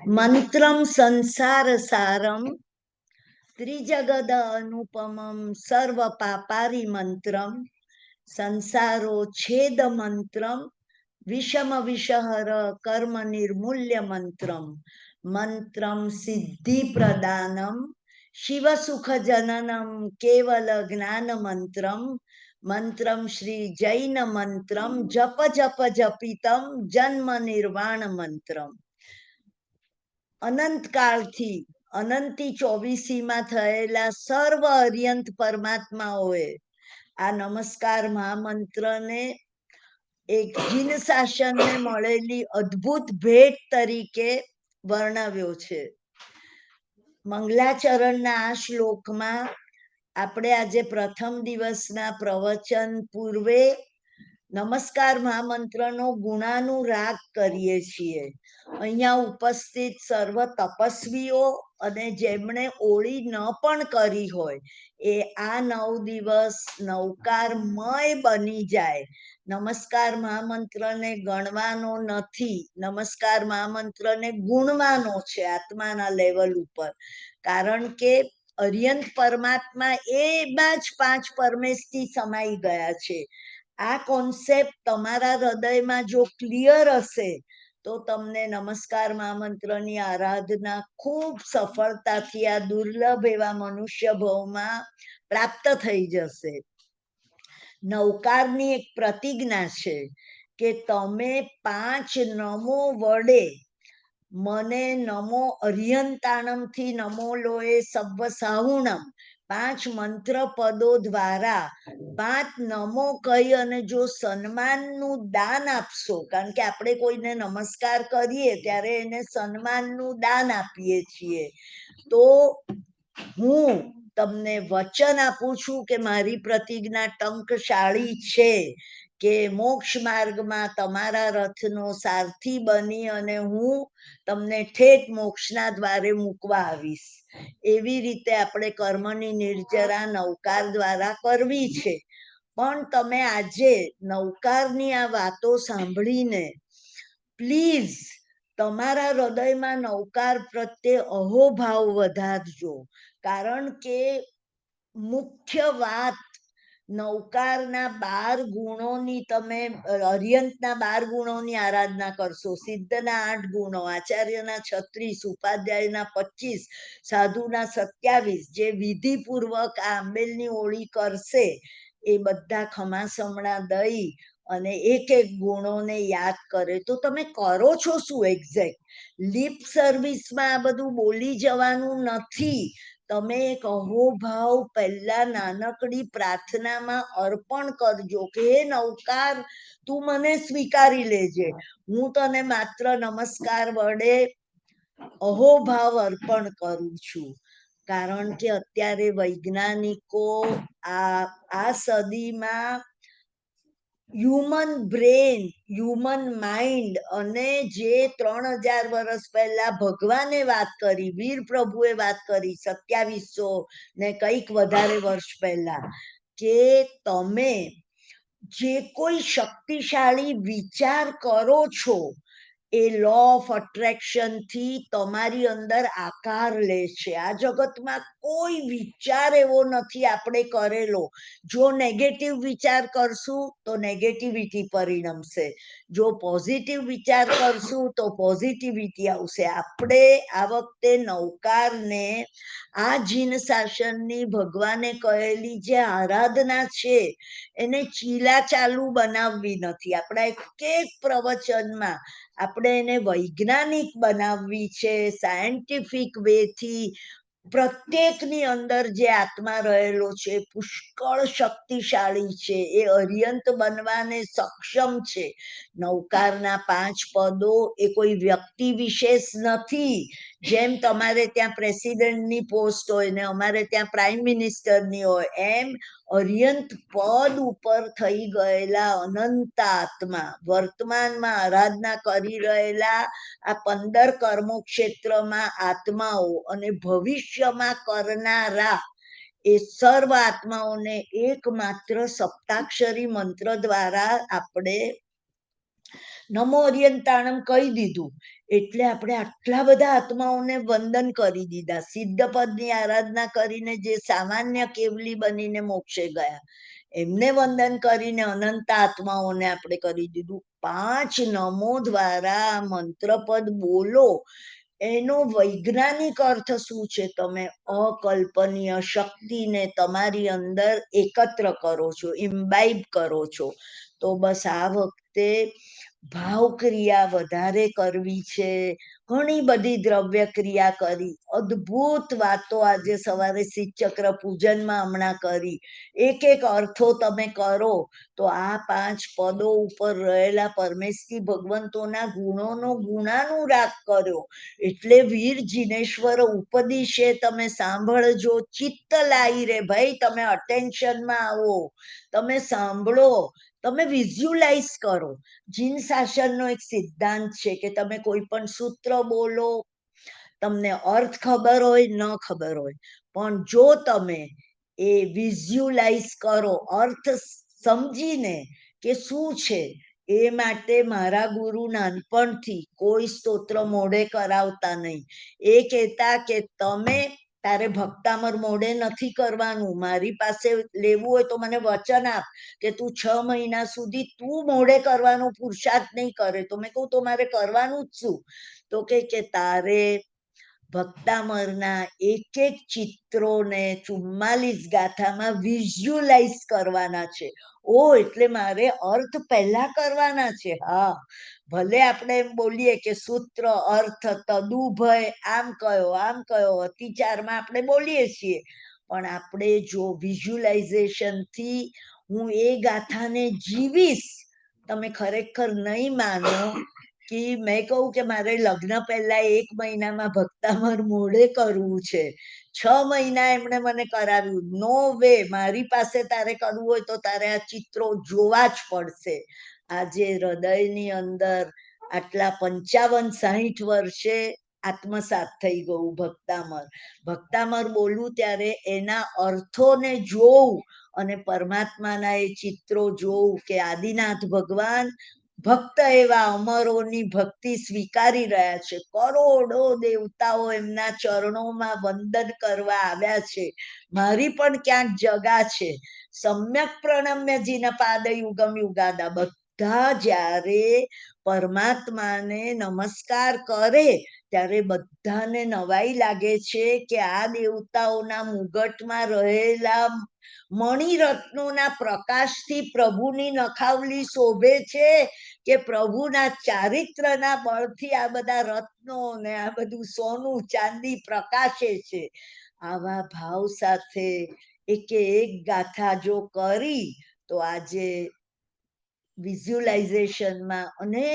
મંત્રમ સંસાર સારમ ત્રિજગદ અનુપમમ સર્વ પાપારી મંત્રમ સંસારો છેદ મંત્રમ વિષમ વિષહર કર્મ નિર્મૂલ્ય મંત્રમ મંત્રમ સિદ્ધિ પ્રદાનમ શિવ સુખ જનનમ કેવલ જ્ઞાન મંત્રમ મંત્રમ શ્રી જૈન મંત્રમ જપ જપ જપિતમ જન્મ નિર્વાણ મંત્રમ. અનંતકાળથી અનંતી ચોવીસીમાં થયેલા સર્વ અર્યંત પરમાત્માઓએ આ નમસ્કાર મહામંત્રને એક જીન શાસનને મળેલી અદ્ભુત ભેટ તરીકે વર્ણવ્યો છે. મંગલાચરણના આ શ્લોકમાં આપણે આજે પ્રથમ દિવસના પ્રવચન પૂર્વે નમસ્કાર મહામંત્રનો ગુણાનુરાગ કરીએ છીએ. અહીંયા ઉપસ્થિત સર્વ તપસ્વીઓ અને જેમણે ઓળી ન પણ કરી હોય એ આ 9 દિવસ નવકારમય બની જાય. નમસ્કાર મહામંત્રને ગણવાનો નથી, નમસ્કાર મહામંત્રને ગુણવાનો છે આત્માના લેવલ ઉપર. કારણ કે અર્યંત પરમાત્મા એમાં જ 5 પરમેશથી સમાઈ ગયા છે. આ કોન્સેપ્ટ તમારા હૃદયમાં જો ક્લિયર હશે તો તમને નમસ્કાર મહામંત્રની આરાધના ખૂબ સફળતાથી આ દુર્લભ એવા મનુષ્ય ભવમાં પ્રાપ્ત થઈ જશે. નવકારની એક પ્રતિજ્ઞા છે કે તમે 5 નમો વડે મને નમો અર્યંતાણમથી નમો લોએ સવ્વ સાહુણમ 5 મંત્ર પદો દ્વારા 5 નમો કહી અને જો સન્માનનું દાન આપશો, કારણ કે આપણે કોઈને નમસ્કાર કરીએ ત્યારે એને સન્માનનું દાન આપીએ છીએ, તો હું તમને વચન આપું છું કે મારી પ્રતિજ્ઞા ટંકશાળી છે કે મોક્ષ માર્ગમાં તમારા રથનો સારથી બની અને હું તમને ઠેઠ મોક્ષના દ્વારે મૂકવા આવીશ. એવી રીતે આપણે કર્મની નિર્જરા નવકાર દ્વારા કરવી છે. પણ તમે આજે નવકારની આ વાતો સાંભળીને પ્લીઝ તમારા હૃદયમાં નવકાર પ્રત્યે અહોભાવ વધારજો. કારણ કે મુખ્ય વાત નવકારના 12 ગુણોની તમે અર્યંતના 12 ગુણોની આરાધના કરશો, સિદ્ધના 8 ગુણો, આચાર્યના 36, ઉપાધ્યાયના 25, સાધુના 27, જે વિધિપૂર્વક આ આંબેલની ઓળી કરશે એ બધા ખમાસમણા દઈ અને એક એક ગુણોને યાદ કરે. તો તમે કરો છો શું એક્ઝેક્ટ? લિપ સર્વિસમાં આ બધું બોલી જવાનું નથી. તમે એક અહોભાવ પહેલા નાનકડી પ્રાર્થનામાં અર્પણ કરજો કે હે નવકાર, તું મને સ્વીકારી લેજે. હું તને માત્ર નમસ્કાર વડે અહોભાવ અર્પણ કરું છું. કારણ કે અત્યારે વૈજ્ઞાનિકો આ સદીમાં હ્યુમન બ્રેન, હ્યુમન માઇન્ડ અને જે 3000 વર્ષ પહેલા ભગવાને વાત કરી, વીર પ્રભુએ વાત કરી 2700 ને કંઈક વધારે વર્ષ પહેલા, કે તમે જે કોઈ શક્તિશાળી વિચાર કરો છો એ લો ઓફ અટ્રેક્શન થી તમારી અંદર આકાર લે છે. આ જગતમાં કોઈ વિચાર એવો નથી આપણે કરેલો. જો નેગેટિવ વિચાર કરશું તો નેગેટિવિટી પરિણમશે, જો પોઝિટિવ વિચાર કરશું તો પોઝિટિવિટી આવશે. આપણે આ વખતે નવકારને આ જીન શાસનની ભગવાને કહેલી જે આરાધના છે એને ચીલા ચાલુ બનાવવી નથી. આપણા એક પ્રવચનમાં આપણે એને વૈજ્ઞાનિક બનાવવી છે, સાયન્ટિફિક વેથી. પ્રત્યેકની અંદર જે આત્મા રહેલો છે પુષ્કળ શક્તિશાળી છે, એ અર્યંત બનવાને સક્ષમ છે. નવકારના 5 પદો એ કોઈ વ્યક્તિ વિશેષ નથી. જેમ તમારે ત્યાં પ્રેસિડેન્ટની પોસ્ટ હોય ને અમારે ત્યાં પ્રાઇમ મિનિસ્ટરની હોય, એમ અર્યંત પદ ઉપર થઈ ગયેલા અનંત આત્મા, વર્તમાનમાં આરાધના કરી રહેલા આ 15 કર્મો ક્ષેત્રમાં આત્માઓ અને ભવિષ્યમાં કરનારા એ સર્વ આત્માઓને એકમાત્ર સપ્તાક્ષરી મંત્ર દ્વારા આપણે નમો અરિયંતાણમ કહી દીધું, એટલે આપણે આટલા બધા આત્માઓને વંદન કરી દીધા. સિદ્ધ પદની આરાધના કરીને જે સામાન્ય કેવલી બનીને મોક્ષે ગયા એમને વંદન કરીને અનંત આત્માઓને આપણે કરી દીધું. 5 નમો દ્વારા મંત્રપદ બોલો, એનો વૈજ્ઞાનિક અર્થ શું છે? તમે અકલ્પનીય શક્તિને તમારી અંદર એકત્ર કરો છો, ઇમ્બાઇબ કરો છો. તો બસ આ વખતે ભાવ ક્રિયા વધારે કરવી છે. ઘણી બધી દ્રવ્ય ક્રિયા કરી, અદ્ભુત વાતો આજે સવારે શીતચક્ર પૂજનમાં હમણાં કરી. એક એક અર્થો તમે કરો તો આ 5 પદો ઉપર રહેલા પરમેશથી ભગવંતોના ગુણોનો ગુણાનુરાગ કર્યો એટલે વીર જીનેશ્વર ઉપદિશે તમે સાંભળજો. ચિત્ત લાઈ રે ભાઈ, તમે અટેન્શનમાં આવો, તમે સાંભળો, તમે વિઝ્યુલાઇઝ કરો. જીન શાસનનો એક સિદ્ધાંત છે કે તમે કોઈ પણ સૂત્ર બોલો, તમને અર્થ ખબર હોય ન ખબર હોય, પણ જો તમે એ વિઝ્યુલાઇઝ કરો, અર્થ સમજીને કે શું છે, એ માટે મારા ગુરુ નાનપણથી કોઈ સ્તોત્ર મોઢે કરાવતા નહીં. એ કહેતા કે તમે તારે ભક્તામર મોઢે નથી કરવાનું, મારી પાસે લેવું હોય તો મને વચન આપ કે તું 6 મહિના સુધી તું મોઢે કરવાનો પુરુષાર્થ નહીં કરે. તો મેં કહું તો મારે કરવાનું જ શું? તો કે તારે ભક્તામરના એક એક ચિત્રોને 44 ગાથામાં વિઝ્યુલાઇઝ કરવાના છે. ઓ એટલે મારે અર્થ પહેલા કરવાના છે. હા, ભલે આપણે એમ બોલીએ કે સૂત્ર અર્થ તદુભય આમ કયો અતિચારમાં આપણે બોલીએ છીએ, પણ આપણે જો વિઝ્યુલાઇઝેશનથી હું એ ગાથાને જીવીશ, તમે ખરેખર નહીં માનો કે મેં કહું કે મારે લગ્ન પહેલા 1 મહિનામાં ભક્તામર મોઢે કરવું છે, 6 મહિના એમણે મને કરાવ્યું. નો વે, મારી પાસે તારે કરવું હોય તો તારે આ ચિત્રો જોવા જ પડશે. આજે હૃદયની અંદર આટલા 55-60 વર્ષે આત્મસાત થઈ ગયું ભક્તામર. ભક્તામર બોલું ત્યારે એના અર્થોને જોઉં અને પરમાત્માના એ ચિત્રો જોઉં કે આદિનાથ ભગવાન ભક્ત એવા અમરોની ભક્તિ સ્વીકારી રહ્યા છે. કરોડો દેવતાઓ એમના ચરણોમાં વંદન કરવા આવ્યા છે. મારી પણ ક્યાંક જગા છે. સમ્યક પ્રણમ્ય જીન પાદ યુગમ યુગાદા. બધા જ્યારે પરમાત્માને નમસ્કાર કરે ત્યારે બધાને નવાઈ લાગે છે કે આ દેવતાઓના મુગટમાં રહેલા મણિરત્નોના પ્રકાશથી પ્રભુની નખાવલી શોભે છે કે પ્રભુના ચારિત્રના બળથી આ બધા રત્નો ને આ બધું સોનું ચાંદી પ્રકાશે છે. આવા ભાવ સાથે એકે એક ગાથા જો કરી તો આજે વિઝ્યુલાઇઝેશનમાં, અને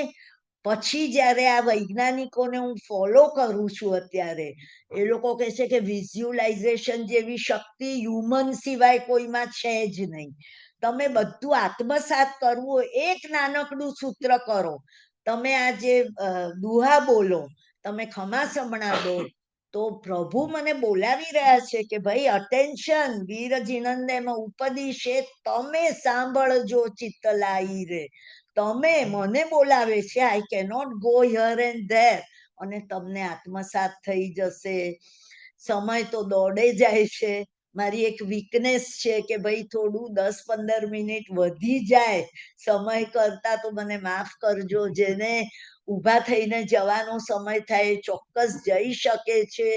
પછી જ્યારે આ વૈજ્ઞાનિકોને હું ફોલો કરું છું અત્યારે, એ લોકો કહે છે કે વિઝ્યુલાઇઝેશન જેવી શક્તિ હ્યુમન સિવાય કોઈમાં છે જ નહીં. તમે બધું આત્મસાત કરવું હોય, એક નાનકડું સૂત્ર કરો, તમે આ જે દુહા બોલો, તમે ખમા સંભળાવો, તો પ્રભુ મને બોલાવી રહ્યા છે કે ભાઈ અટેન્શન, વીર જીનંદ એમાં ઉપદિશે તમે સાંભળજો. ચિત્તલાઈ રે, તમે મને બોલાવે છે, I cannot go here and there, અને તમને આત્મસાત થઈ જશે. સમય તો દોડે જાય છે. મારી એક વીકનેસ છે કે ભાઈ થોડું 10-15 મિનિટ વધી જાય સમય કરતા તો મને માફ કરજો. જેને ઊભા થઈને જવાનો સમય થાય ચોક્કસ જઈ શકે છે,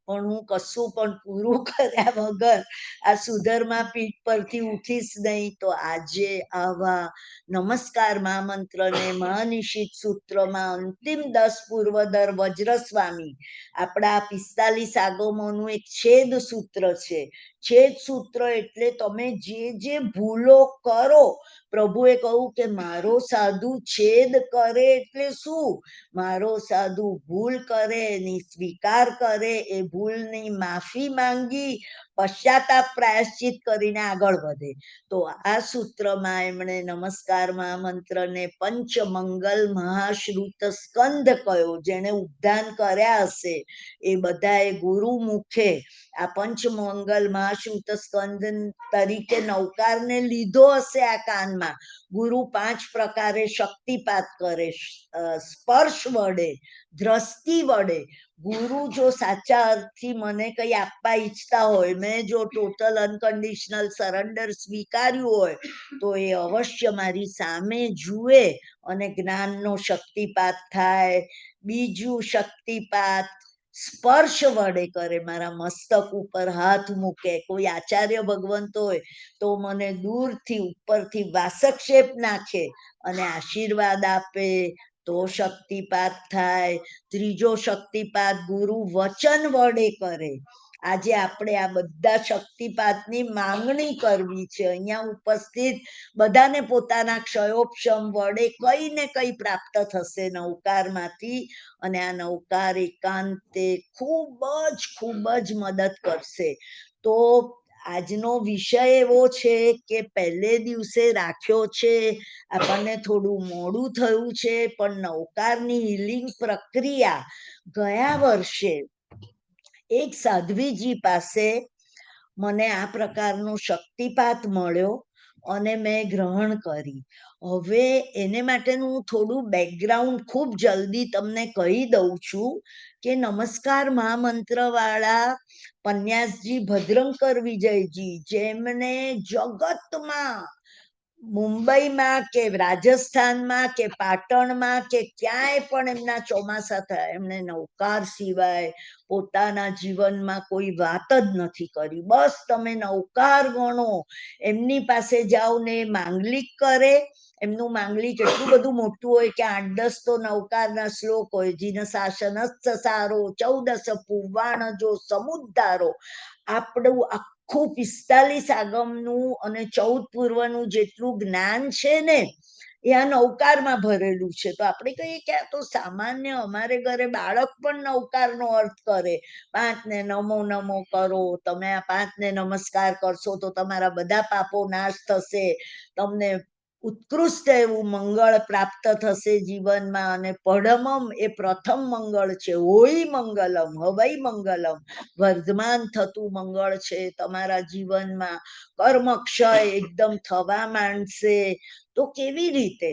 પણ હું કશું પણ પૂરું કર્યા વગર આ સુધરમાં પીઠ પરથી ઉઠીશ નહીં. તો આજે આવા નમસ્કાર મહામંત્રને મહાનિશિત સૂત્રમાં અંતિમ 10 પૂર્વદર વજ્રસ્વામી આપણા 45 આગમોનું એક છેદ સૂત્ર છે. છેદ સૂત્ર એટલે તમે જે ભૂલો કરો, પ્રભુએ કહ્યું કે મારો સાધુ છેદ કરે એટલે શું? મારો સાધુ ભૂલ કરે એની સ્વીકાર કરે, એ ભૂલની માફી માંગી પશ્ચાતાપ પ્રાયશ્ચિત કરીને આગળ વધે. તો આ સૂત્રમાં એમણે નમસ્કાર મહામંત્રને પંચમંગલ મહાશ્રુત સ્કંદ કયો, જેને ઉદ્ધાન કર્યા હશે એ બધાએ ગુરુ મુખે આ પંચમંગલ મહાશ્રુત સ્કંદ તરીકે નવકારને લીધો હશે આ કાનમાં. ગુરુ 5 પ્રકારે શક્તિપાત કરે, સ્પર્શ વડે, દ્રષ્ટિ વડે. ગુરુ જો સાચા અર્થથી મને કંઈ આપવા ઈચ્છતા હોય, મેં જો ટોટલ અનકન્ડિશનલ સરેન્ડર સ્વીકાર્યું હોય, તો એ અવશ્ય મારી સામે જુએ અને જ્ઞાનનો શક્તિપાત થાય. બીજું શક્તિપાત સ્પર્શ વડે કરે, મારા મસ્તક ઉપર હાથ મૂકે. કોઈ આચાર્ય ભગવંત હોય તો મને દૂરથી ઉપરથી વાસક્ષેપ નાખે અને આશીર્વાદ આપે, તો શક્તિપાત થાય. ત્રીજો શક્તિપાત ગુરુ વચન વડે કરે. આજે આપણે આ બધા શક્તિપાતની માંગણી કરવી છે. અહીંયા ઉપસ્થિત બધાને પોતાના ક્ષયોપશમ વડે કઈ ને કઈ પ્રાપ્ત થશે નવકારમાંથી, અને આ નવકાર એકાંતે ખૂબ જ મદદ કરશે. તો આજનો વિષય એવો છે કે પહેલે દિવસે રાખ્યો છે, આપણને થોડું મોડું થયું છે, પણ નવકારની હિલિંગ પ્રક્રિયા ગયા વર્ષે એક સાધ્વીજી પાસે મને આ પ્રકારનો શક્તિપાત મળ્યો અને મેં ગ્રહણ કરી. હવે એને માટેનું થોડું બેકગ્રાઉન્ડ ખૂબ જલ્દી તમને કહી દઉં છું કે નમસ્કાર મહામંત્ર વાળા પન્યાસજી ભદ્રંકર વિજયજી, જેમને જગતમાં મુંબઈમાં કે રાજસ્થાનમાં કે પાટણમાં કે ક્યાંય પણ એમના ચોમાસા થયા, એમણે નવકાર સિવાય પોતાના જીવનમાં કોઈ વાત જ નથી કરી. બસ તમે નવકાર ગણો. એમની પાસે જાઓ ને માંગલિક કરે. એમનું માંગલિક એટલું બધું મોટું હોય કે 8-10 તો નવકારના શ્લોક હોય. જીન શાસન સારો 14 પુવાણ જો સમુદ્ધારો. આપણું આખું 45 આગમનું અને 14 પૂર્વનું જેટલું જ્ઞાન છે ને, એ આ નવકારમાં ભરેલું છે. તો આપણે કહીએ કે આ તો સામાન્ય, અમારે ઘરે બાળક પણ નવકારનો અર્થ કરે. 5 ને નમો નમો કરો. તમે આ 5 ને નમસ્કાર કરશો તો તમારા બધા પાપો નાશ થશે, તમને ઉત્કૃષ્ટ એવું મંગળ પ્રાપ્ત થશે જીવનમાં. અને પડમમ એ પ્રથમ મંગળ છે. હોય મંગલમ હવૈ મંગલમ, વર્ધમાન થતું મંગળ છે તમારા જીવનમાં. કર્મક્ષય એકદમ થવા માંડશે. તો કેવી રીતે?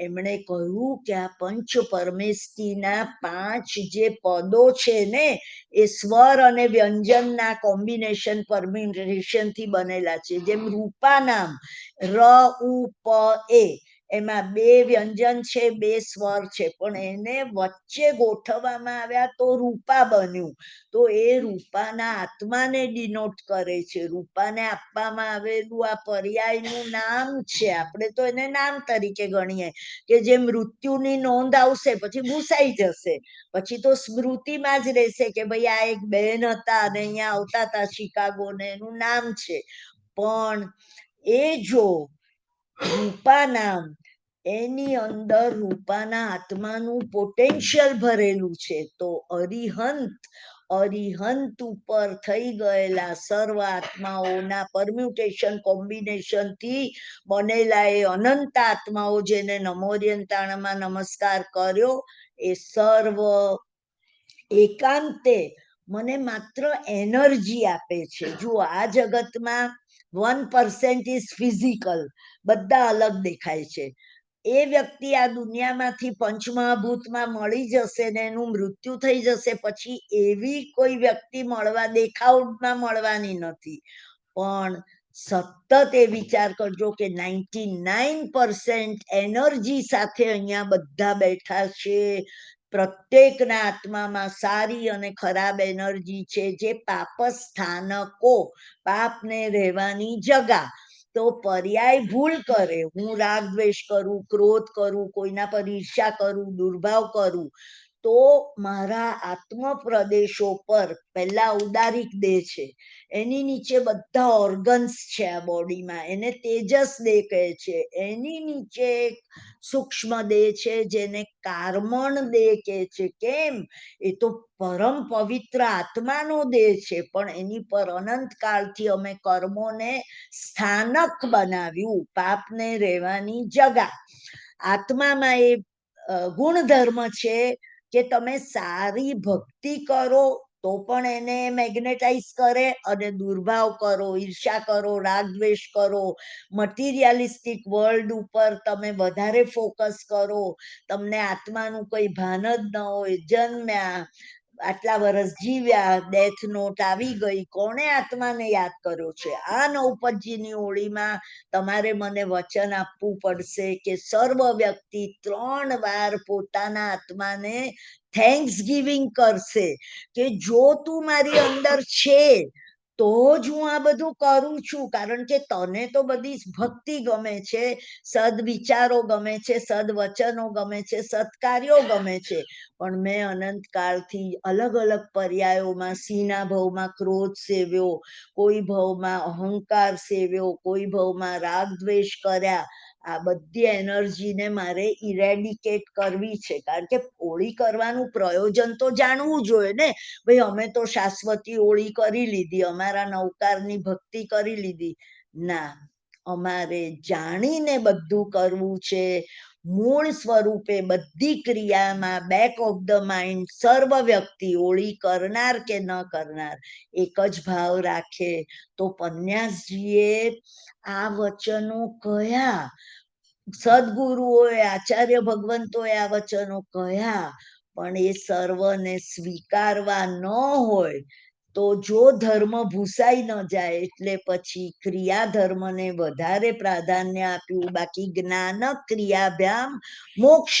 એમણે કહ્યું કે આ પંચ પરમેષ્ટિના 5 જે પદો છે ને, એ સ્વર અને વ્યંજનના કોમ્બિનેશન પરમ્યુટેશનથી બનેલા છે. જેમ રૂપા નામ ર ઉ પ એ, એમાં 2 વ્યંજન છે, 2 સ્વર છે, પણ એને વચ્ચે ગોઠવવામાં આવ્યા તો રૂપા બન્યું. તો એ રૂપાના આત્માને ડિનોટ કરે છે. રૂપાને આપવામાં આવેલું આ પર્યાયનું નામ છે. આપણે તો એને નામ તરીકે ગણીએ કે જે મૃત્યુની નોંધ આવશે પછી ભૂસાઈ જશે, પછી તો સ્મૃતિમાં જ રહેશે કે ભાઈ આ એક બહેન હતા અને અહીંયા આવતા હતા શિકાગો ને એનું નામ છે. પણ એ જો રૂપા નામ, એની અંદર રૂપાના આત્માનું પોટેન્શિયલ ભરેલું છે. તો અરિહંત ઉપર થઈ ગયેલા સર્વ આત્માઓના પરમ્યુટેશન કોમ્બિનેશન થી બનેલા એ અનંત આત્માઓ જેને નમોર્યંતાણમાં નમસ્કાર કર્યો, એ સર્વ એકાંતે મને માત્ર એનર્જી આપે છે. જો આ જગતમાં 1% ઇઝ ફિઝિકલ, બધા અલગ દેખાય છે. એ વ્યક્તિ આ દુનિયામાંથી પંચમહાભૂતમાં મળી જશે ને એનું મૃત્યુ થઈ જશે, પછી એવી કોઈ વ્યક્તિ દેખાવમાં મળવાની નથી. પણ સતત એ વિચાર કરજો કે 99% એનર્જી સાથે અહીંયા બધા બેઠા છે. પ્રત્યેકના આત્મામાં સારી અને ખરાબ એનર્જી છે, જે પાપ સ્થાનકો, પાપને રહેવાની જગા. તો પર્યાય ભૂલ કરે, હું રાગ દ્વેષ કરું, ક્રોધ કરું, કોઈના પર ઈર્ષા કરું, દુર્ભાવ કરું, તો મારા આત્મ પ્રદેશો પર પહેલા ઉદારિક દેહ છે, એની નીચે બધા ઓર્ગન્સ છે આ બોડીમાં, એને તેજસ દેહ કહે છે. એની નીચે એક સૂક્ષ્મ દેહ છે જેને કાર્મણ દેહ કહે છે. કેમ? એ તો પરમ પવિત્ર આત્માનો દેહ છે, પણ એની પર અનંત કાળથી અમે કર્મોને સ્થાનક બનાવ્યું, પાપને રહેવાની જગા. આત્મામાં એ ગુણધર્મ છે કે તમે સારી ભક્તિ કરો તો પણ એને મેગ્નેટાઇઝ કરે, અને દુર્ભાવ કરો, ઈર્ષા કરો, રાગ દ્વેષ કરો, મટીરિયાલિસ્ટિક વર્લ્ડ ઉપર તમે વધારે ફોકસ કરો, તમને આત્માનું કોઈ ભાન જ ન હોય, જન્મ્યા, આટલા વર્ષ જીવ્યા, ડેથ નોટ આવી ગઈ, કોણે આત્માને યાદ કર્યો છે? આ નવપજીની હોળીમાં તમારે મને વચન આપવું પડશે કે સર્વ વ્યક્તિ 3 વાર પોતાના આત્માને થેન્ક્સ ગિવિંગ કરશે કે જો તું મારી અંદર છે તો જ હું આ બધું કરું છું, કારણ કે તને તો બધી ભક્તિ ગમે છે, સદવિચારો ગમે છે, સદવચનો ગમે છે, સત્કાર્યો ગમે છે, પણ મેં અનંતકાળથી અલગ અલગ પર્યાયોમાં સિંહના ભાવમાં ક્રોધ સેવ્યો, કોઈ ભાવમાં અહંકાર સેવ્યો, કોઈ ભાવમાં રાગ દ્વેષ કર્યા. આ બધી એનર્જીને મારે ઇરેડિકેટ કરવી છે, કારણ કે હોળી કરવાનું પ્રયોજન તો જાણવું જોઈએ ને. ભાઈ અમે તો શાશ્વતી હોળી કરી લીધી, અમારા નવકારની ભક્તિ કરી લીધી. ના, અમારે જાણીને બધું કરવું છે. મૂળ સ્વરૂપે બધી ક્રિયામાં બેક ઓફ ધ માઇન્ડ સર્વ વ્યક્તિ, હોળી કરનાર કે ન કરનાર, એક જ ભાવ રાખે. તો પન્યાસજીએ આ વચનો કયા, સદગુરુઓએ, આચાર્ય ભગવંતોએ આ વચનો કયા, પણ એ સર્વને સ્વીકારવા ન હોય તો જો ધર્મ ભૂસાઈ ન જાય એટલે પછી ક્રિયા ધર્મને વધારે પ્રાધાન્ય આપ્યું. બાકી જ્ઞાન ક્રિયાભ્યામ મોક્ષ,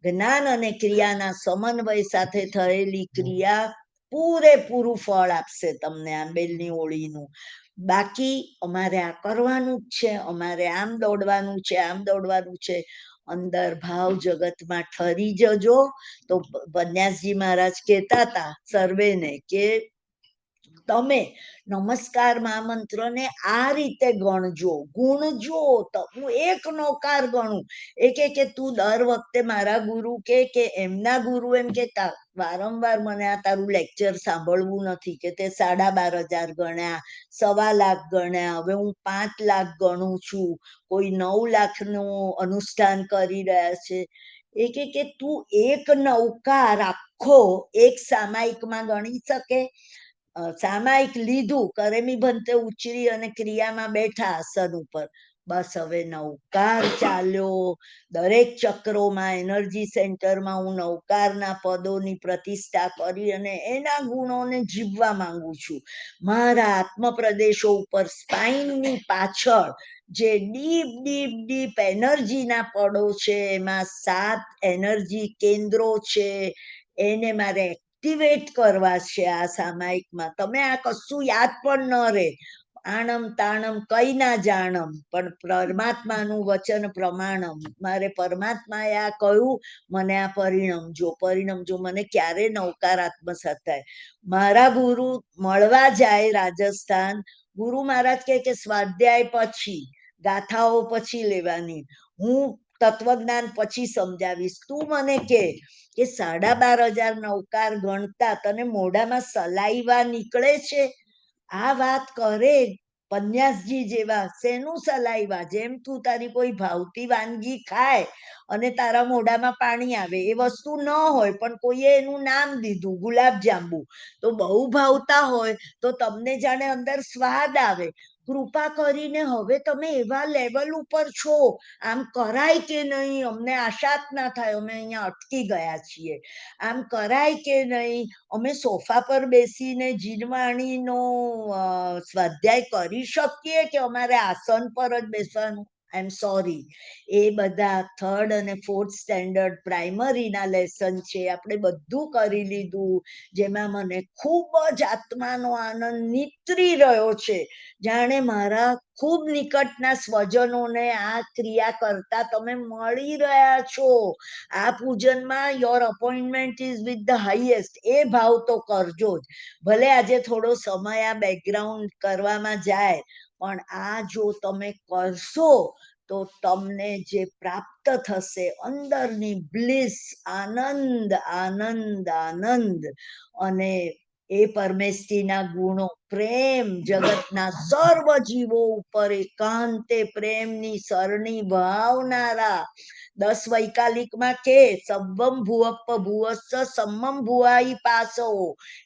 જ્ઞાન અને ક્રિયાના સમન્વય સાથે થયેલી ક્રિયા પૂરેપૂરું ફળ આપશે તમને આંબેલની હોળીનું. બાકી અમારે આ કરવાનું જ છે, અમારે આમ દોડવાનું છે, આમ દોડવાનું છે, અંદર ભાવ જગતમાં ઠરી જજો. તો પન્યાસજી મહારાજ કહેતા હતા સર્વેને કે તમે નમસ્કાર મહામંત્રને આ રીતે ગણજો, ગુણજો. તો હું એક નોકાર ગણું. એ કે તું દર વખતે મારા ગુરુ કે એમના ગુરુ એમ કેતા વારંવાર મને આ તારું લેક્ચર સાંભળવું નથી કે તે 12,500 ગણ્યા, 1.25 લાખ ગણ્યા, હવે હું 5 લાખ ગણું છું, કોઈ 9 લાખનું અનુષ્ઠાન કરી રહ્યા છે. એ કે તું એક નૌકાર આખો એક સામાયિકમાં ગણી શકે? સામાયિક લીધું, કરેમી ભંતે ઉચરી અને ક્રિયામાં બેઠા આસન ઉપર, બસ હવે નૌકાર ચાલ્યો. દરેક ચક્રોમાં, એનર્જી સેન્ટરમાં હું નૌકારના પદોની પ્રતિષ્ઠા કરી અને એના ગુણોને જીવવા માંગુ છું. મારા આત્મ પ્રદેશો ઉપર સ્પાઇનની પાછળ જે ડીપ ડીપ ડીપ એનર્જીના પડો છે, એમાં 7 એનર્જી કેન્દ્રો છે, એને મારે એક્ટિવેટ કરવા છે આ સામાયિકમાં. તમે આ કશું યાદ પણ ન રહે, આણમ તાણમ કઈ ના જાણમ, પણ પરમાત્માનું વચન પ્રમાણમ. મારે પરમાત્માએ આ કહ્યું, મને આ પરિણમજો, પરિણમજો. મને ક્યારે નવકાર આત્મસાત થાય? મારા ગુરુ મળવા જાય રાજસ્થાન, ગુરુ મહારાજ કે સ્વાધ્યાય પછી, ગાથાઓ પછી લેવાની, હું તત્વજ્ઞાન પછી સમજાવીશ. તું મને કે 12,500 નૌકાર ગણતા તને મોઢામાં સલાઈવા નીકળે છે? આ વાત કરે પન્યાસજી જેવા, શેનું સલાઈવા? જેમ તું તારી કોઈ ભાવતી વાનગી ખાય અને તારા મોઢામાં પાણી આવે, એ વસ્તુ ન હોય પણ કોઈએ એનું નામ દીધું ગુલાબ જાંબુ, તો બહુ ભાવતા હોય તો તમને જાણે અંદર સ્વાદ આવે. કૃપા કરીને હવે તમે એવા લેવલ ઉપર છો, આમ કરાય કે નહીં? અમને આશા જ ના થાય, અમે અહીંયા અટકી ગયા છીએ. આમ કરાય કે નહીં? અમે સોફા પર બેસીને જીનવાણીનો સ્વાધ્યાય કરી શકીએ કે અમારે આસન પર જ બેસવાનું? આઈ એમ સોરી. એ બધા 3rd અને 4th સ્ટેન્ડર્ડ પ્રાઇમરીના લેસન છે. આપણે બધું કરી લીધું, જેમાં મને ખૂબ જ આત્માનો આનંદ નીતરી રહ્યો છે, જાણે મારા ખૂબ નિકટના સ્વજનોને આ ક્રિયા કરતા તમે મળી રહ્યા છો. આ પૂજનમાં your appointment is with the highest. એ ભાવ તો કરજો જ. ભલે આજે થોડો સમય આ બેકગ્રાઉન્ડ કરવામાં જાય, પણ આ જો તમે કરશો તો તમને જે પ્રાપ્ત થશે અંદરની બ્લિસ, આનંદ આનંદ આનંદ, અને એ પરમેષ્ઠીના ગુણો, પ્રેમ, જગતના સર્વ જીવો ઉપર એકાંતે પ્રેમની સરણી ભાવનારા. 10 વૈકાલિકમાં કે સબ્બમ ભુવપ્પ ભુવસ્સ સમ્મમ ભુવાઈ પાસો.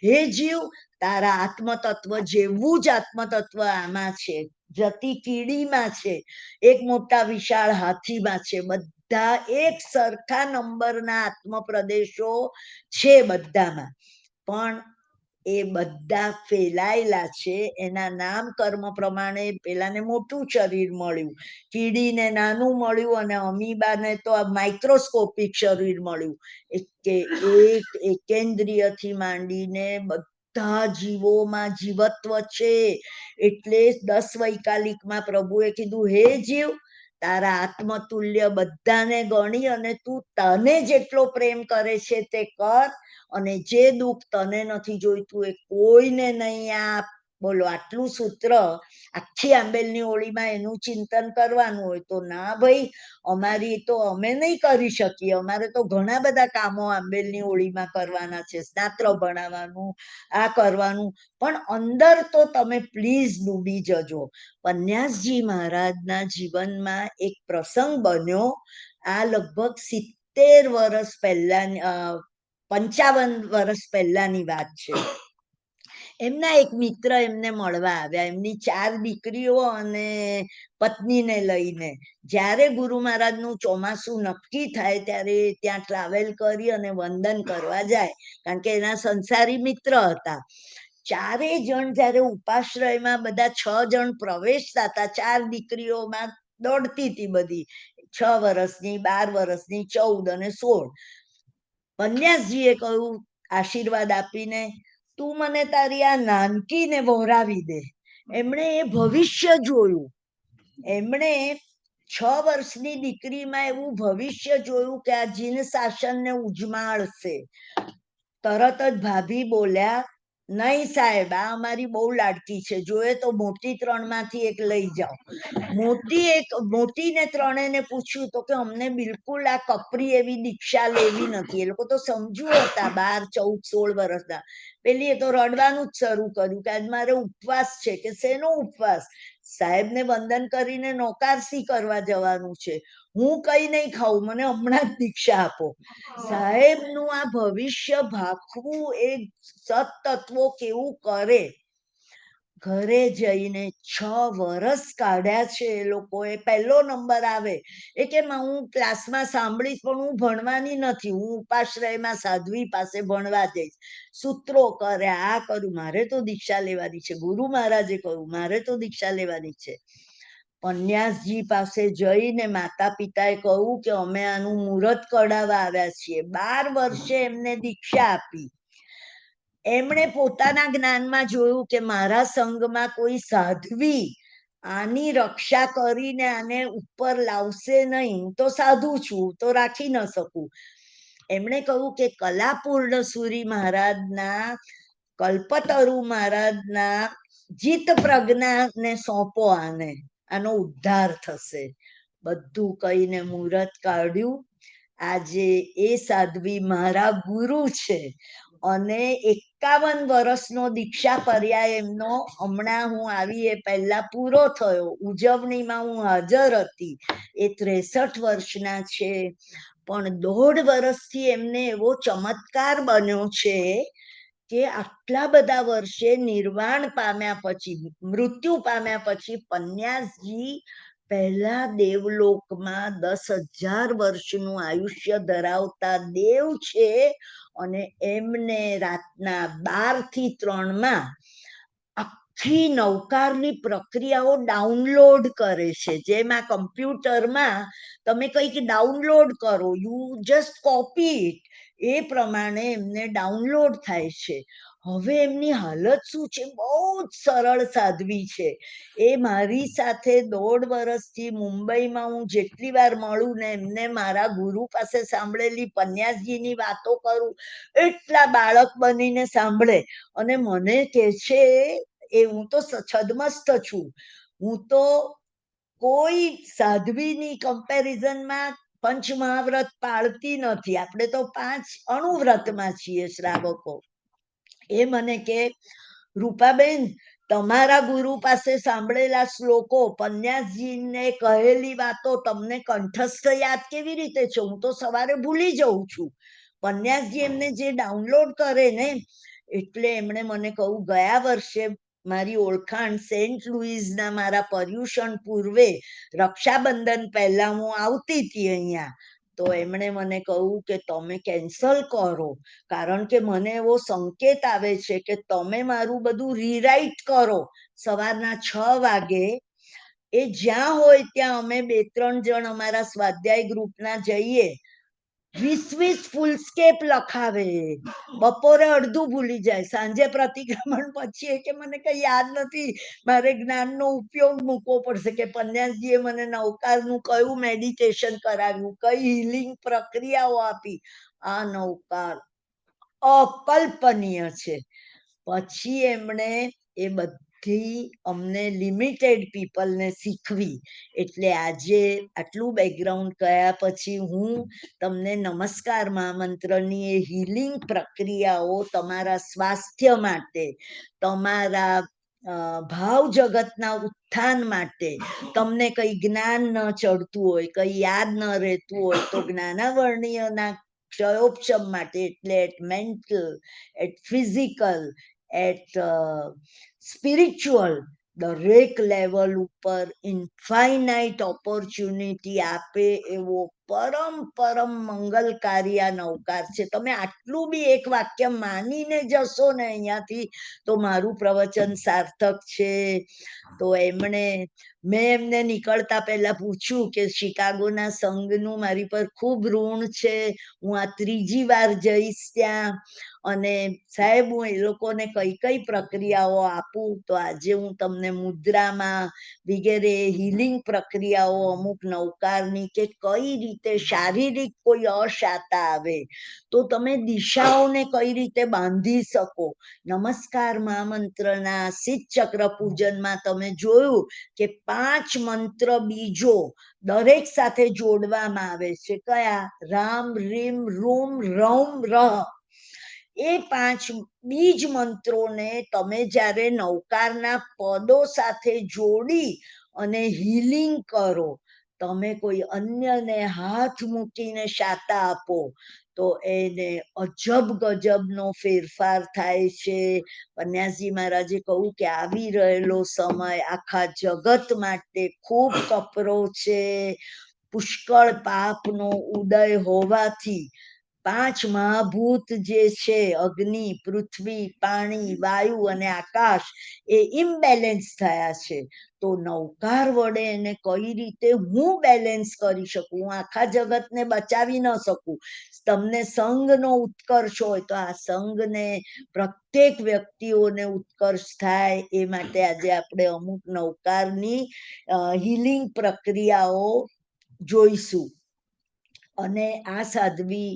હે જીવ, તારા આત્મતત્વ જેવું જ આત્મતત્વ આમાં છે, જતી કીડીમાં છે, એક મોટા વિશાળ હાથીમાં છે. બધા એક સરખા નંબરના આત્મ પ્રદેશો છે બધામાં, પણ એ બધા ફેલાયેલા છે. એના નામ કર્મ પ્રમાણે પેલાને મોટું શરીર મળ્યું, કીડીને નાનું મળ્યું, અને અમીબાને તો આ માઇક્રોસ્કોપિક શરીર મળ્યું. કે એક એકેન્દ્રિયથી માંડીને બધા જીવોમાં જીવત્વ છે. એટલે 10 વૈકાલિકમાં પ્રભુએ કીધું, હે જીવ, તારા આત્મતુલ્ય બધાને ગણી અને તું તને જેટલો પ્રેમ કરે છે તે કર, અને જે દુઃખ તને નથી જોઈતું એ કોઈને નહીં આપ. બોલો, આટલું સૂત્ર આખી આંબેલની ઓળીમાં એનું ચિંતન કરવાનું હોય તો ના ભાઈ, અમારી તો અમે નહીં કરી શકીએ, અમારે તો ઘણા બધા કામો આંબેલની ઓળીમાં કરવાના છે, સ્નાત્ર ભણાવવાનું, આ કરવાનું, પણ અંદર તો તમે પ્લીઝ ડૂબી જજો. પન્યાસજી મહારાજના જીવનમાં એક પ્રસંગ બન્યો. આ લગભગ 70 વર્ષ પહેલા, 55 વર્ષ પહેલાની વાત છે. એમના એક મિત્ર એમને મળવા આવ્યા, એમની 4 દીકરીઓ અને પત્નીને લઈને. જ્યારે ગુરુ મહારાજનું ચોમાસું નક્કી થાય ત્યારે ત્યાં ટ્રાવેલ કરી અને વંદન કરવા જાય, કારણ કે એના સંસારી મિત્ર હતા. 4 જણ જ્યારે ઉપાશ્રયમાં બધા 6 જણ પ્રવેશતા હતા, 4 દીકરીઓમાં દોડતી હતી બધી, 6 વર્ષની, 12 વર્ષની, 14 અને 16. પન્યાસજીએ કહ્યું આશીર્વાદ આપીને, તું મને તારી આ નાનકીને વહોરાવી દે. એમણે એ ભવિષ્ય જોયું. એમણે 6 વર્ષની દીકરીમાં એવું ભવિષ્ય જોયું કે આ જીન શાસનને ઉજમાળશે. તરત જ ભાભી બોલ્યા, નહીં સાહેબ, આ અમારી બહુ લાડકી છે, જોઈએ તો મોટી 3માંથી એક લઈ જાઓ. મોટીને 3ને પૂછ્યું તો કે અમને બિલકુલ આ કપરી એવી દીક્ષા લેવી નથી. એ લોકો તો સમજુ હતા, 12, 14, 16 વર્ષના. પેલી એ તો રડવાનું જ શરૂ કર્યું કે આજ મારે ઉપવાસ છે. કે શેનો ઉપવાસ? સાહેબને વંદન કરીને નોકારસી કરવા જવાનું છે. હું કઈ નહીં ખાઉં, મને હમણાં જ દીક્ષા આપો. સાહેબનું આ ભવિષ્ય ભાખવું એ સત્તત્વો કેવું કરે. ઘરે જઈને 6 વર્ષ કાઢ્યા છે એ લોકોએ. પહેલો નંબર આવે એ કે હું ક્લાસમાં સાંભળીશ, પણ હું ભણવાની નથી, હું ઉપાશ્રયમાં સાધ્વી પાસે ભણવા જઈશ. સૂત્રો કરે, આ કર્યું, મારે તો દીક્ષા લેવાની છે. ગુરુ મહારાજે કહ્યું મારે તો દીક્ષા લેવાની છે. પન્યાસજી પાસે જઈને માતા પિતાએ કહ્યું કે અમે આનું મુહૂર્ત કઢાવવા આવ્યા છીએ. 12 વર્ષે એમને દીક્ષા આપી. એમણે પોતાના જ્ઞાનમાં જોયું કે મારા સંઘમાં કોઈ સાધ્વી આની રક્ષા કરીને આને ઉપર લાવશે નહીં. હું તો સાધુ છું, તો રાખી ન શકું. એમણે કહ્યું કે કલાપૂર્ણ સુરી મહારાજના, કલ્પતરુ મહારાજના જીત પ્રજ્ઞાને સોંપો, આનો ઉદ્ધાર થશે. બધું કહીને મુહૂર્ત કાઢ્યું. આજે એ સાધ્વી મારા ગુરુ છે, અને 51 વર્ષનો દીક્ષા પર્યાય એમનો હમણાં હું આવી એ પહેલા પૂરો થયો. ઉજવણીમાં હું હાજર હતી. એ 63 વર્ષના છે, પણ 1.5 વર્ષથી એમને એવો ચમત્કાર બન્યો છે કે આટલા બધા વર્ષે નિર્વાણ પામ્યા પછી, મૃત્યુ પામ્યા પછી, પન્યાસજી પહેલા દેવલોકમાં 10,000 વર્ષનું આયુષ્ય ધરાવતા દેવ છે, અને એમને રાતના 12 થી 3માં આખી નૌકારની પ્રક્રિયાઓ ડાઉનલોડ કરે છે. જેમ આ કમ્પ્યુટરમાં તમે કંઈક ડાઉનલોડ કરો, યુ જસ્ટ કોપી ઇટ, એ પ્રમાણે એમને ડાઉનલોડ થાય છે. હવે એમની હાલત શું છે? બહુ જ સરળ સાધ્વી છે. એ મારી સાથે 1.5 વર્ષથી મુંબઈમાં હું જેટલી વાર મળું ને એમને મારા ગુરુ પાસે સાંભળેલી પન્યાસજીની વાતો કરું, એટલા બાળક બનીને સાંભળે અને મને કહે છે, એ હું તો છદમસ્ત છું. હું તો કોઈ સાધ્વીની કમ્પેરિઝનમાં પંચમહાવ્રત પાળતી નથી. આપણે તો 5 અણુવ્રતમાં છીએ શ્રાવકો. એ મને કે, રૂપાબેન, તમારા ગુરુ પાસે સાંભળેલા શ્લોકો, પન્યાસજીને કહેલી વાતો તમને કંઠસ્થ યાદ કેવી રીતે છે? હું તો સવારે ભૂલી જઉં છું. પન્યાસજી એમને જે ડાઉનલોડ કરે ને, એટલે એમણે મને કહ્યું, ગયા વર્ષે મારી ઓળખાણ સેન્ટ લુઈસના મારા પર્યુષણ પૂર્વે રક્ષાબંધન પહેલા હું આવતી હતી અહીંયા, તો એમણે મને કહ્યું કે તમે કેન્સલ કરો, કારણ કે મને એવો સંકેત આવે છે કે તમે મારું બધું રીરાઈટ કરો. સવારના 6 વાગે એ જ્યાં હોય ત્યાં અમે 2-3 જણ અમારા સ્વાધ્યાય ગ્રુપના જઈએ, 20 ફૂલસ્કેપ લખાવે. બપોરે અડધું ભૂલી જાય, સાંજે પ્રતિક્રમણ પછી કે મને કઈ યાદ નથી, મારે જ્ઞાનનો ઉપયોગ મૂકવો પડશે. કે પન્યાસજીએ મને નૌકારનું કયું મેડિટેશન કરાવ્યું, કઈ હિલિંગ પ્રક્રિયાઓ આપી. આ નૌકાર અકલ્પનીય છે. પછી એમણે એ બધી અમને લિમિટેડ પીપલને શીખવી. એટલે આજે આટલું બેકગ્રાઉન્ડ કયા પછી હું તમને નમસ્કાર મહામંત્રની એ હિલિંગ પ્રક્રિયાઓ તમારા સ્વાસ્થ્ય માટે, તમારા ભાવ જગતના ઉત્થાન માટે, તમને કઈ જ્ઞાન ન ચડતું હોય, કઈ યાદ ન રહેતું હોય, તો જ્ઞાનાવર્ણીયના ક્ષયોપશમ માટે, એટલે at mental, at physical, at spiritual, દરેક લેવલ ઉપર ઇન્ફાઇનાઇટ ઓપોર્ચ્યુનિટી આપે એવો પરમ પરમ મંગલકારી આ નૌકાર છે. તમે આટલું બી એક વાક્ય માનીને જશો ને અહીંયાથી, તો મારું પ્રવચન સાર્થક છે. તો મેં એમને નીકળતા પહેલા પૂછ્યું કે શિકાગોના સંઘનું મારી પર ખૂબ ઋણ છે, હું આ 3જી વાર જઈશ ત્યાં, અને સાહેબ હું એ લોકોને કઈ કઈ પ્રક્રિયાઓ આપું. તો આજે હું તમને મુદ્રામાં વગેરે હિલિંગ પ્રક્રિયાઓ અમુક નૌકારની, કે કઈ રીતે શારીરિક કોઈ અશાતા આવે તો તમે દિશાઓને કઈ રીતે બાંધી શકો. નમસ્કાર મહામંત્રના સિદ્ધ ચક્ર પૂજનમાં તમે જોયું કે 5 મંત્ર બીજો દરેક સાથે જોડવામાં આવે છે. કયા? રામ, રીમ, રૂમ, રૌમ, રહ. એ 5 બીજ મંત્રોને તમે જ્યારે નૌકારના પદો સાથે જોડી અને હિલિંગ કરો, તમે કોઈ અન્યને હાથ મૂકીને શાતા આપો, તો એને અજબ ગજબનો ફેરફાર થાય છે. પન્યાસજી મહારાજે કહ્યું કે આવી રહેલો સમય આખા જગત માટે ખૂબ કપરો છે. પુષ્કળ પાપનો ઉદય હોવાથી 5 મહાભૂત જે છે, અગ્નિ, પૃથ્વી, પાણી, વાયુ અને આકાશ, એ ઇમ્બેલેન્સ થયા છે. તો નૌકાર વડે એને કઈ રીતે હું બેલેન્સ કરી શકું? હું આખા જગતને બચાવી ન શકું. તમને સંઘનો ઉત્કર્ષ હોય તો આ સંઘને, પ્રત્યેક વ્યક્તિઓને ઉત્કર્ષ થાય એ માટે આજે આપણે અમુક નૌકારની હિલિંગ પ્રક્રિયાઓ જોઈશું. અને આ સાધ્વી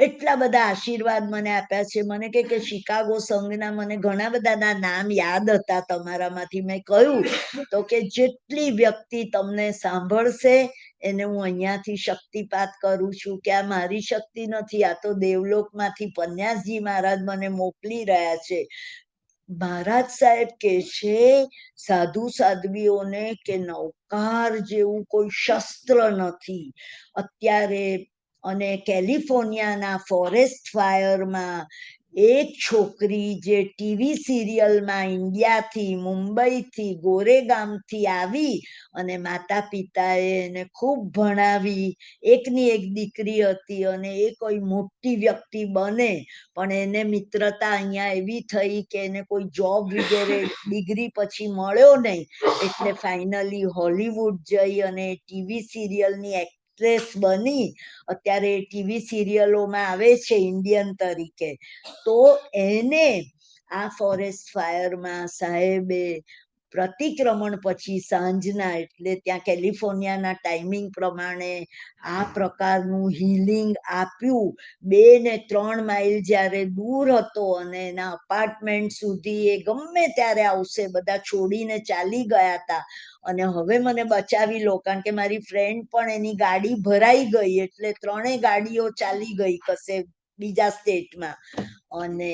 એટલા બધા આશીર્વાદ મને આપ્યા છે. મને કે શિકાગો સંઘના મને ઘણા બધાના નામ યાદ હતા તમારામાંથી. મેં કહ્યું તો કે જેટલી વ્યક્તિ તમને સાંભળશે એને હું અહીંયાથી શક્તિપાત કરું છું, કે આ મારી શક્તિ નથી, આ તો દેવલોકમાંથી પન્યાસજી મહારાજ મને મોકલી રહ્યા છે. મહારાજ સાહેબ કે છે સાધુ સાધ્વીઓને કે નૌકાર જેવું કોઈ શસ્ત્ર નથી. અત્યારે અને કેલિફોર્નિયાના ફોરેસ્ટ ફાયરમાં એક છોકરી જે ટીવી સિરિયલમાં ઇન્ડિયાથી, મુંબઈથી, ગોરેગામથી આવી અને માતા પિતાએ એને ખૂબ ભણાવી, એકની એક દીકરી હતી અને એ કોઈ મોટી વ્યક્તિ બને, પણ એને મિત્રતા અહીંયા એવી થઈ કે એને કોઈ જોબ વગેરે ડિગ્રી પછી મળ્યો નહીં, એટલે ફાઇનલી હોલિવૂડ જઈ અને ટીવી સિરિયલની એક્ટ્રેસ બની. અત્યારે ટીવી સિરિયલોમાં આવે છે ઇન્ડિયન તરીકે. તો એને આ ફોરેસ્ટ ફાયરમાં સાહેબે પ્રતિક્રમણ પછી સાંજના, એટલે ત્યાં કેલિફોર્નિયાના ટાઈમિંગ પ્રમાણે આ પ્રકારનું હીલિંગ આપ્યું. 2 ને 3 માઇલ જ્યારે દૂર હતો અને એના અપાર્ટમેન્ટ સુધી એ ગમે ત્યારે આવશે, બધા છોડીને ચાલી ગયા હતા. અને હવે મને બચાવી લો, કારણ કે મારી ફ્રેન્ડ પણ એની ગાડી ભરાઈ ગઈ, એટલે 3 ગાડીઓ ચાલી ગઈ કશે બીજા સ્ટેટમાં. અને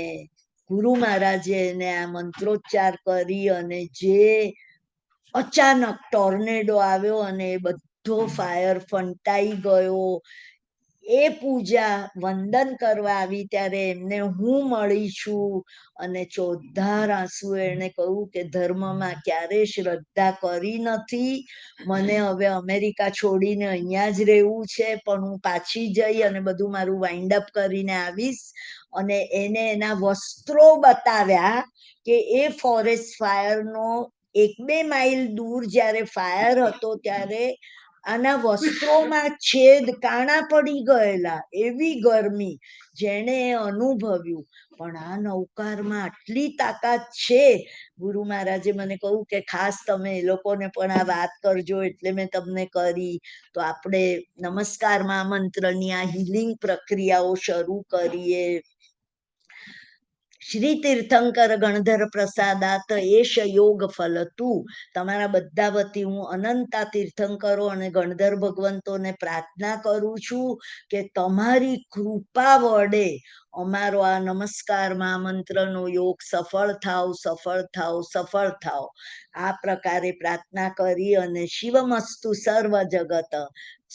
ગુરુ મહારાજે એને આ મંત્રોચ્ચાર કરી અને જે અચાનક ટોર્નેડો આવ્યો અને બધો ફાયર ફંટાઈ ગયો. એ પૂજા વંદન કરવા આવી ત્યારે એમને હું મળી છું અને ચોધાર આંસુ એને કહ્યું કે ધર્મમાં ક્યારે શ્રદ્ધા કરી નથી, મને હવે અમેરિકા છોડીને અહીંયા જ રહેવું છે, પણ હું પાછી જઈ અને બધું મારું વાઇન્ડ અપ કરીને આવીશ. અને એને એના વસ્ત્રો બતાવ્યા કે એ ફોરેસ્ટ ફાયરનો 1-2 માઇલ દૂર જ્યારે ફાયર હતો ત્યારે આના વસ્ત્રોમાં છેદ કાણા પડી ગયેલા, એવી ગરમી જેણે અનુભવ્યું. પણ આ નૌકારમાં આટલી તાકાત છે. ગુરુ મહારાજે મને કહ્યું કે ખાસ તમે એ લોકોને પણ આ વાત કરજો, એટલે મેં તમને કરી. તો આપણે નમસ્કાર મહામંત્રની આ હિલિંગ પ્રક્રિયાઓ શરૂ કરીએ. શ્રી તીર્થંકર ગણધર પ્રસાદાત એશ યોગ ફલતું. તમારા બધા વતી હું અનંતા તીર્થંકરો અને ગણધર ભગવંતોને પ્રાર્થના કરું છું કે તમારી કૃપા વડે અમારો આ નમસ્કાર મહામંત્રનો યોગ સફળ થાવ, સફળ થાવ, સફળ થાવ. આ પ્રકારે પ્રાર્થના કરી અને શિવમસ્તુ સર્વ જગત,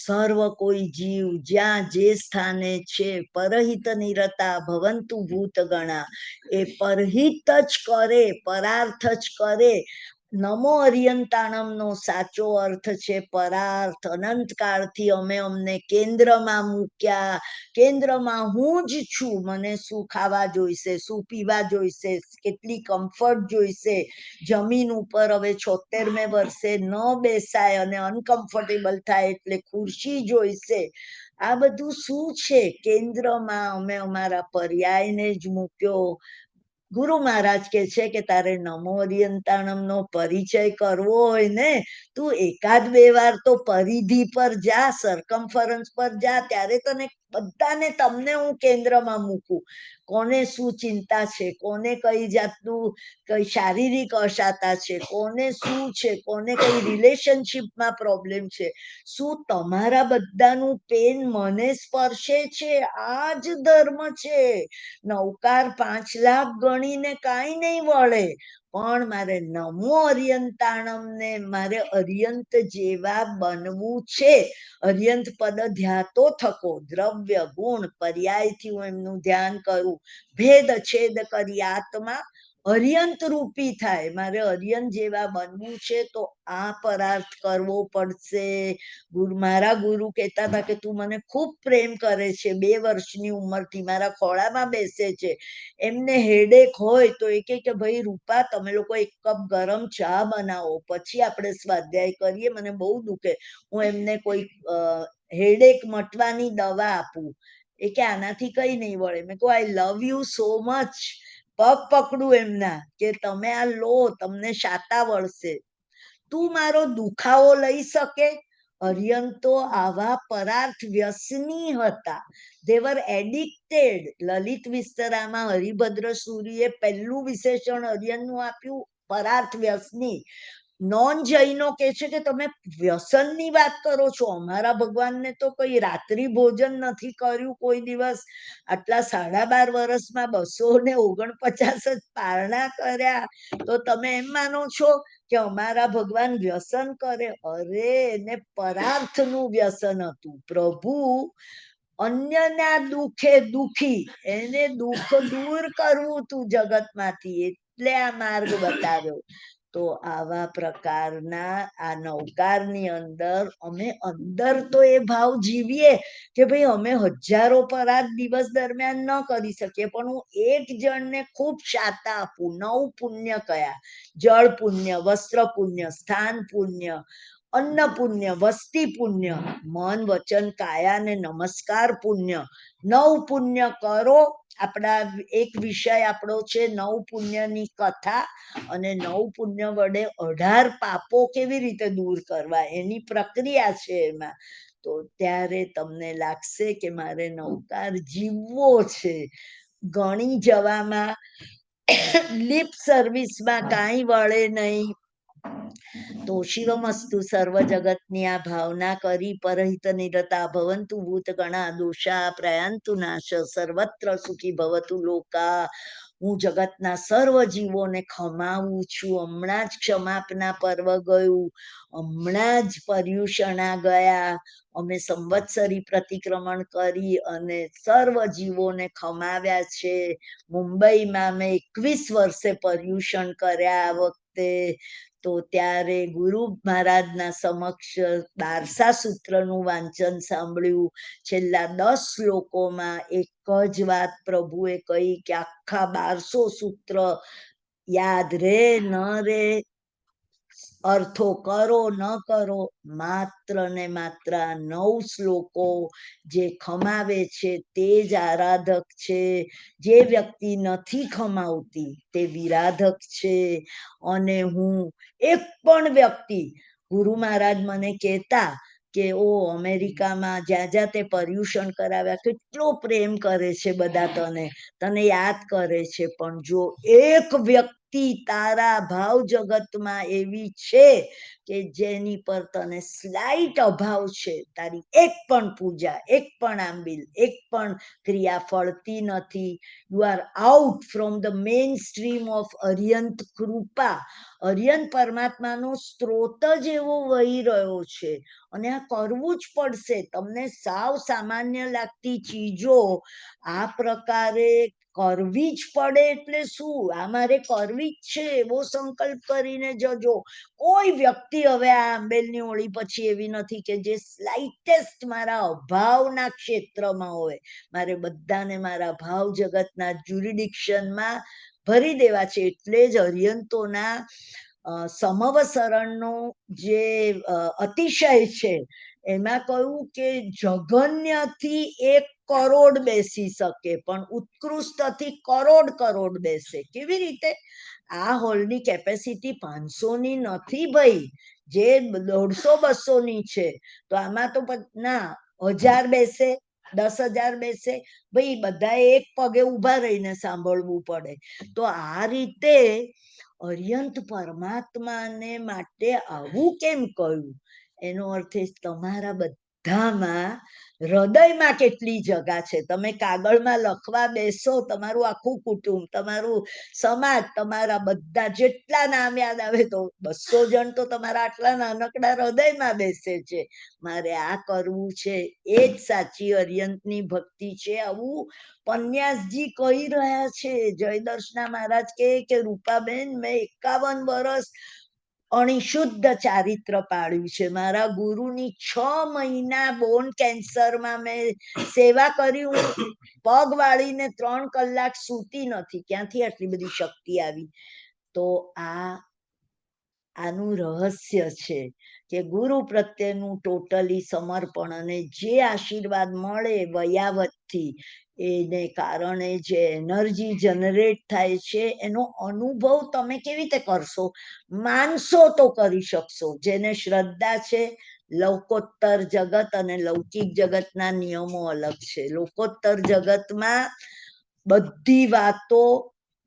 સર્વ કોઈ જીવ જ્યાં જે સ્થાને છે, પરહિત નિરતા ભવંતુ ભૂત ગણા. એ પરહિત જ કરે, પરાર્થ જ કરે. નમો અરિયંતાણમનો સાચો અર્થ છે પરાર્થ. અનંતકાળથી અમે અમને કેન્દ્રમાં મૂક્યા. કેન્દ્રમાં હું જ છું. મને શું ખાવા જોઈશે, શું પીવા જોઈશે, કેટલી કમ્ફર્ટ જોઈશે. જમીન ઉપર હવે 76મે વર્ષે ન બેસાય અને અનકમ્ફર્ટેબલ થાય એટલે ખુરશી જોઈશે. આ બધું શું છે? કેન્દ્રમાં અમે અમારા પર્યાયને જ મૂક્યો. ગુરુ મહારાજ કે છે કે તારે નમો અરિયંતાણમનો પરિચય કરવો હોય ને, તું 1-2 વાર તો પરિધિ પર જા, સરકમફરન્સ પર જા, ત્યારે તને બધાને તમને હું કેન્દ્રમાં મૂકું. કોને શું ચિંતા છે, કોને કઈ જાતનું કઈ શારીરિક અશાતા છે, કોને શું છે, કોને કઈ રિલેશનશીપમાં પ્રોબ્લેમ છે, શું તમારા બધાનું પેન મને સ્પર્શે છે? આ જ ધર્મ છે. નૌકાર 5 લાખ ગણીને કાંઈ નહીં વળે, પણ મારે નમો અરિયંતાણમને, મારે અરિયંત જેવા બનવું છે. અરિયંત પદ ધ્યાતો થકો, દ્રવ્ય ગુણ પર્યાયથી હું એમનું ધ્યાન કરું. ભેદ છેદ કરી આત્મા અરિયંત રૂપી થાય. મારે અરિયંત જેવા બનવું છે, તો આ પરાર્થ કરવો પડશે. મારા ગુરુ કહેતા હતા કે તું મને ખૂબ પ્રેમ કરે છે. 2 વર્ષની ઉંમરથી મારા ખોળામાં બેસે છે. એમને હેડેક હોય તો એ કે ભાઈ રૂપા, તમે લોકો 1 કપ ગરમ ચા બનાવો, પછી આપણે સ્વાધ્યાય કરીએ, મને બહુ દુખે. હું એમને કોઈ હેડેક મટવાની દવા આપું. એ કે આનાથી કઈ નહીં વળે. મેં કહું આઈ લવ યુ સો મચ. પગ પકડું એમના કે તમે આ લો, તમને શાતા વળશે. તું મારો દુખાવો લઈ શકે? અરિયંતો આવા પરાર્થ વ્યસની હતા. they were addicted. Lalit વિસ્તરામાં Haribhadra સૂરીએ પહેલું વિશેષણ અરિયનનું આપ્યું, પરાર્થ વ્યસની. નોન જૈનો કે છે કે તમે વ્યસનની વાત કરો છો. અમારા ભગવાનને તો કઈ રાત્રિ ભોજન નથી કર્યું કોઈ દિવસ. આટલા 12.5 વર્ષમાં 249 જ પારણા કર્યા, તો તમે એમ માનો છો કે અમારા ભગવાન વ્યસન કરે? અરે એને પરાર્થનું વ્યસન હતું. પ્રભુ અન્યના દુઃખે દુઃખી, એને દુઃખ દૂર કરવું તું જગતમાંથી, એટલે આ માર્ગ બતાવ્યો. તો આવા પ્રકારના આ નવકારની અંદર અમે અંદર તો એ ભાવ જીવીએ કે ભાઈ અમે હજારો પરાગ દિવસ દરમિયાન ન કરી શકીએ, પણ હું એક જણને ખૂબ શાતા આપું. 9 પુણ્ય કયા? જળ પુણ્ય, વસ્ત્ર પુણ્ય, સ્થાન પુણ્ય, અન્ન પુણ્ય, વસ્તી પુણ્ય, મન વચન કાયા ને નમસ્કાર પુણ્ય. 9 પુણ્ય કરો. આપણા એક વિષય આપણો છે 9 પુણ્યની કથા, અને 9 પુણ્ય વડે 18 પાપો કેવી રીતે દૂર કરવા એની પ્રક્રિયા છે એમાં. તો ત્યારે તમને લાગશે કે મારે નવકાર જીવવો છે. ગણી જવામાં, લિપ સર્વિસમાં કાંઈ વળે નહીં. તો શિવમસ્તુ સર્વ જગતની આ ભાવના કરી પરહિત નિરતા ભવંતુ ભૂતગણા દોષા પ્રયાંતુ નાશ સર્વત્ર સુખી ભવતુ લોકા. હું જગતના સર્વ જીવોને ખમાવું છું. હમણાં જ ક્ષમાપના પર્વ ગયું, હમણાં જ પર્યુષણા ગયા. અમે સંવત્સરી પ્રતિક્રમણ કરી અને સર્વ જીવોને ખમાવ્યા છે. મુંબઈમાં મેં 21 વર્ષે પર્યુષણ કર્યા આ વખતે. તો ત્યારે ગુરુ મહારાજના સમક્ષ 12સા સૂત્રનું વાંચન સાંભળ્યું. છેલ્લા 10 શ્લોકોમાં એક જ વાત પ્રભુએ કહી કે આખા 1200 સૂત્ર યાદ રે ન રે, અર્થો કરો ન કરો, માત્ર ને માત્ર 9 શ્લોકો જે ખમાવે છે તે જ આરાધક છે. જે વ્યક્તિ નથી ખમાવતી તે વિરાધક છે. અને હું એક પણ વ્યક્તિ, ગુરુ મહારાજ મને કહેતા કે ઓ અમેરિકામાં જ્યાં જ્યાં તે પર્યુષણ કરાવ્યા, કેટલો પ્રેમ કરે છે બધા, તને યાદ કરે છે, પણ જો એક વ્યક્તિ તારા ભાવ જગતમાં એવી છે કે જેની પર તને સ્લાઇટ અભાવ છે, તારી એક પણ પૂજા, એક પણ આંબિલ, એક પણ ક્રિયા ફળતી નથી, you are out from the mainstream of અર્યંત કૃપા. અર્યંત પરમાત્માનો સ્ત્રોત જ એવો વહી રહ્યો છે, અને આ કરવું જ પડશે. તમને સાવ સામાન્ય લાગતી ચીજો આ પ્રકારે કરવી જ પડે એટલે શું? આ મારે કરવી જ છે એવો સંકલ્પ કરીને જજો. કોઈ વ્યક્તિ હવે આ આંબેલની હોળી પછી એવી નથી કે જે સ્લાઇટેસ્ટ મારા અભાવના ક્ષેત્રમાં હોય. મારે બધાને મારા ભાવ જગતના જ્યુરિડિક્શનમાં ભરી દેવા છે. એટલે જ અર્યંતોના સમવસરણનો જે અતિશય છે એમાં કહ્યું કે જઘન્યથી 1 કરોડ બેસી શકે, પણ ઉત્કૃષ્ટથી કરોડ કરોડ બેસે. કેવી રીતે? આ હોલની કેપેસિટી 500 ની નથી ભાઈ, જે 150-200 ની છે. તો આમાં તો ના 1000 બેસે, 10,000 બેસે. ભાઈ બધા એક પગે ઊભા રહીને સાંભળવું પડે. તો આ રીતે અર્યંત પરમાત્માને માટે આવું કેમ કહ્યું? એનો અર્થ એ તમારા બધામાં હૃદયમાં કેટલી જગા છે. તમે કાગળમાં લખવા બેસો, તમારું આખું કુટુંબ, તમારું સમાજ, તમારા બધા જેટલા નામ યાદ આવે, તો 200 જણ તો તમારા આટલા નાનકડા હૃદયમાં બેસે છે. મારે આ કરવું છે, એ જ સાચી અર્યંતની ભક્તિ છે. આવું પન્યાસજી કહી રહ્યા છે. જયદર્શના મહારાજ કે રૂપાબેન, મેં 51 વર્ષ અણિશુદ્ધ ચારિત્ર પાડ્યું છે. મારા ગુરુની 6 મહિના બોન કેન્સરમાં મેં સેવા કરી. હું પગ વાળીને 3 કલાક સૂતી નથી. ક્યાંથી આટલી બધી શક્તિ આવી? તો આનું રહસ્ય છે કે ગુરુ પ્રત્યેનું ટોટલી સમર્પણ, અને જે આશીર્વાદ મળે વયાવતથી, એને કારણે જે એનર્જી જનરેટ થાય છે એનો અનુભવ તમે કેવી રીતે કરશો? માનશો તો કરી શકશો. જેને શ્રદ્ધા છે, લોકોત્તર જગત અને લૌકિક જગતના નિયમો અલગ છે. લોકોત્તર જગતમાં બધી વાતો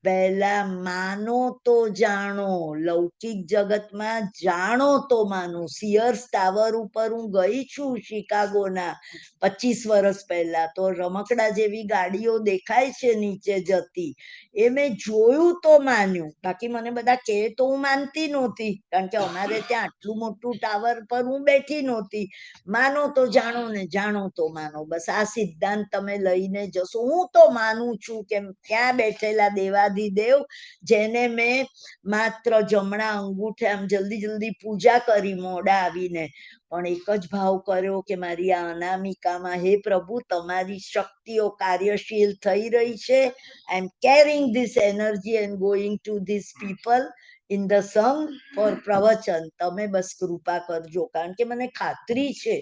પહેલા માનો તો જાણો, લૌકિક જગતમાં જાણો તો માનો. સિયર્સ ટાવર ઉપર હું ગઈ છું શિકાગોના 25 વર્ષ પહેલા, તો રમકડા જેવી ગાડીઓ દેખાય છે નીચે જતી, એ મેં જોયું તો માન્યું. બાકી મને બધા કહે તો હું માનતી નહોતી, કારણ કે અમારે ત્યાં આટલું મોટું ટાવર પર હું બેઠી નહોતી. માનો તો જાણો ને જાણો તો માનો, બસ આ સિદ્ધાંત તમે લઈને જશો. હું તો માનું છું કે ત્યાં બેઠેલા દેવાધિદેવ, જેને મેં માત્ર જમણા અંગૂઠે આમ જલ્દી જલ્દી પૂજા કરી મોડા આવીને, પણ એક જ ભાવ કર્યો કે મારી આ અનામિકામાં, હે પ્રભુ તમારી શક્તિઓ કાર્યશીલ થઈ રહી છે. I am caring this energy and going to this people in the સંગ ફોર પ્રવચન. તમે બસ કૃપા કરજો, કારણ કે મને ખાતરી છે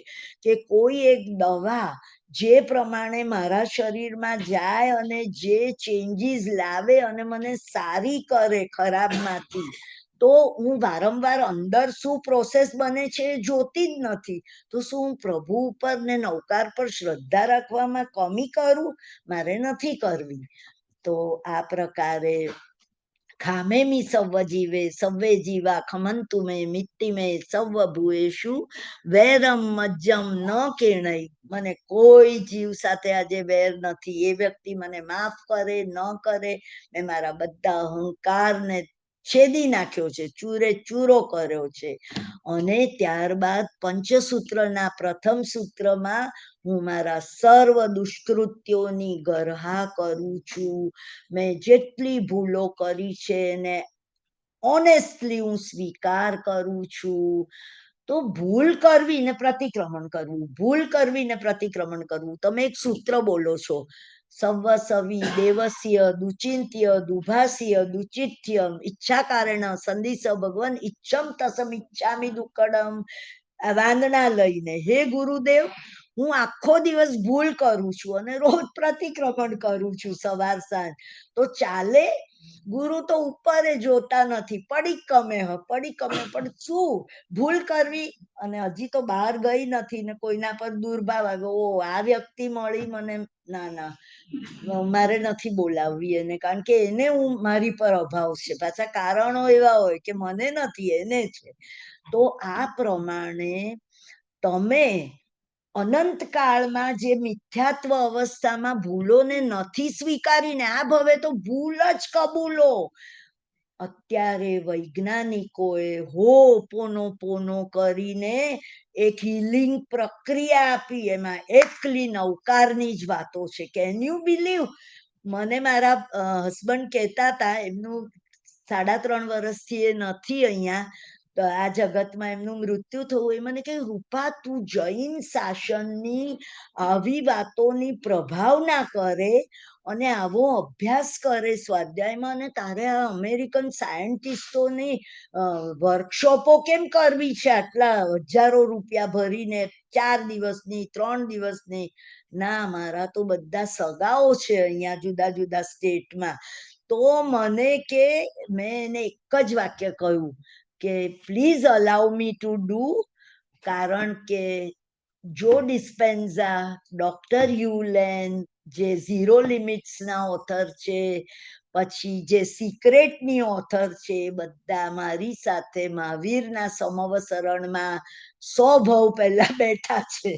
કે કોઈ એક દવા જે પ્રમાણે મારા શરીરમાં જાય અને જે ચેન્જીસ લાવે અને મને સારી કરે ખરાબમાંથી, તો હું વારંવાર અંદર શું પ્રોસેસ બને છે એ જોતી જ નથી. તો શું હું પ્રભુ ઉપર ને નૌકાર પર શ્રદ્ધા રાખવામાં કમી કરું? મારે નથી કરવી. તો આ પ્રકારે ખામેમી સવ્વ જીવે સવ્વે જીવા ખમંતુ મે મિત્તિ મે સવ્વ ભૂએશુ વૈરમ મજ્જમ ન કેણય. મને કોઈ જીવ સાથે આજે વેર નથી. એ વ્યક્તિ મને માફ કરે ન કરે, મેં મારા બધા અહંકારને છેદી નાખ્યો છે, ચૂરે ચૂરો કર્યો છે. અને ત્યારબાદ પંચસૂત્રના પ્રથમ સૂત્રમાં હું મારા સર્વ દુષ્કૃત્યોની ગરહા કરું છું. મેં જેટલી ભૂલો કરી છે ને ઓનેસ્ટલી હું સ્વીકાર કરું છું. તો ભૂલ કરવી ને પ્રતિક્રમણ કરવું, ભૂલ કરવી ને પ્રતિક્રમણ કરવું. તમે એક સૂત્ર બોલો છો, સવ્વ સવી દેવસ્ય દુચિંત્ય દુભાસ્ય દુચિત્ય ઈચ્છા કારેણ સંધિસ ભગવાન ઈચ્છમ તસમ ઈચ્છામી દુક્કડમ. વાંદના લઈને, હે ગુરુદેવ હું આખો દિવસ ભૂલ કરું છું અને રોજ પ્રતિક્રમણ કરું છું સવાર સાંજ, તો ચાલે? ગુરુ તો ઉપર જોતા નથી, પડીકમે પડીકમે. પણ શું ભૂલ કરવી? અને હજી તો બહાર ગઈ નથી ને કોઈના પર દુર્ભાવ આવ્યો, ઓ આ વ્યક્તિ મળી મને, ના ના મારે નથી બોલાવવી એને, કારણ કે એને હું મારી પર અભાવ છે. પાછા કારણો એવા હોય કે મને નથી એને છે. તો આ પ્રમાણે તમે અનંત કાળમાં જે મિથ્યાત્વ અવસ્થામાં ભૂલોને નથી સ્વીકારીને, આ ભવે તો ભૂલ જ કબૂલો. અત્યારે વૈજ્ઞાનિકોએ હો પોનો પોનો કરીને એક હિલિંગ પ્રક્રિયા આપી, એમાં એકલી નૌકારની જ વાતો છે. Can you believe? મને મારા હસબન્ડ કહેતા હતા, એમનું 3.5 વર્ષથી એ નથી અહીંયા, તો આ જગતમાં એમનું મૃત્યુ થયું. એ મને કહે, રૂપા તું જૈન શાસનની આવી વાતોની પ્રભાવ ના કરે અને આવો અભ્યાસ કરે સ્વાધ્યાયમાં, અને તારે આ અમેરિકન સાયન્ટિસ્ટોની વર્કશોપો કેમ કરવી છે આટલા હજારો રૂપિયા ભરીને, 4 દિવસની 3 દિવસની? ના, મારા તો બધા સગાઓ છે અહીંયા જુદા જુદા સ્ટેટમાં. તો મને કે, મેં એને એક જ વાક્ય કહ્યું કે please allow me to do, કારણ કે જો ડિસ્પેન્ઝા, ડોક્ટર યુલેન, જે ઝીરો લિમિટ્સના ઓથર છે, પછી જે સિક્રેટની ઓથર છે, એ બધા મારી સાથે મહાવીરના સમવસરણમાં 100 ભાવ પહેલા બેઠા છે.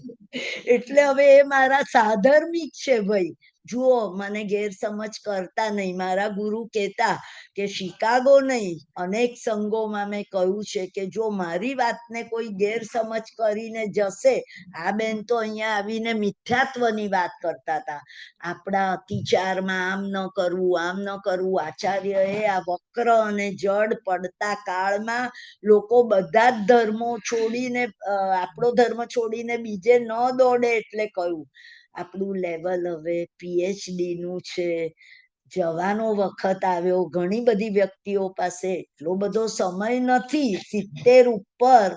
એટલે હવે એ મારા સાધર્મિક છે ભાઈ. જુઓ, મને ગેરસમજ કરતા નહીં. મારા ગુરુ કહેતા કે શિકાગો નહીં, અનેક સંઘોમાં મેં કહ્યું છે કે જો મારી વાતને કોઈ ગેરસમજ કરીને જશે, આ બેન તો અહીંયા આવીને મિથ્યાત્વની વાત કરતા હતા, આપણા અતિચારમાં આમ ન કરવું આમ ન કરવું. આચાર્યએ આ વક્ર અને જડ પડતા કાળમાં લોકો બધા જ ધર્મો છોડીને, આપણો ધર્મ છોડીને બીજે ન દોડે એટલે કહ્યું. આપણું લેવલ હવે પીએચડી નું છે, જવાનો વખત આવ્યો. ઘણી બધી વ્યક્તિઓ પાસે એટલો બધો સમય નથી. 70 ઉપર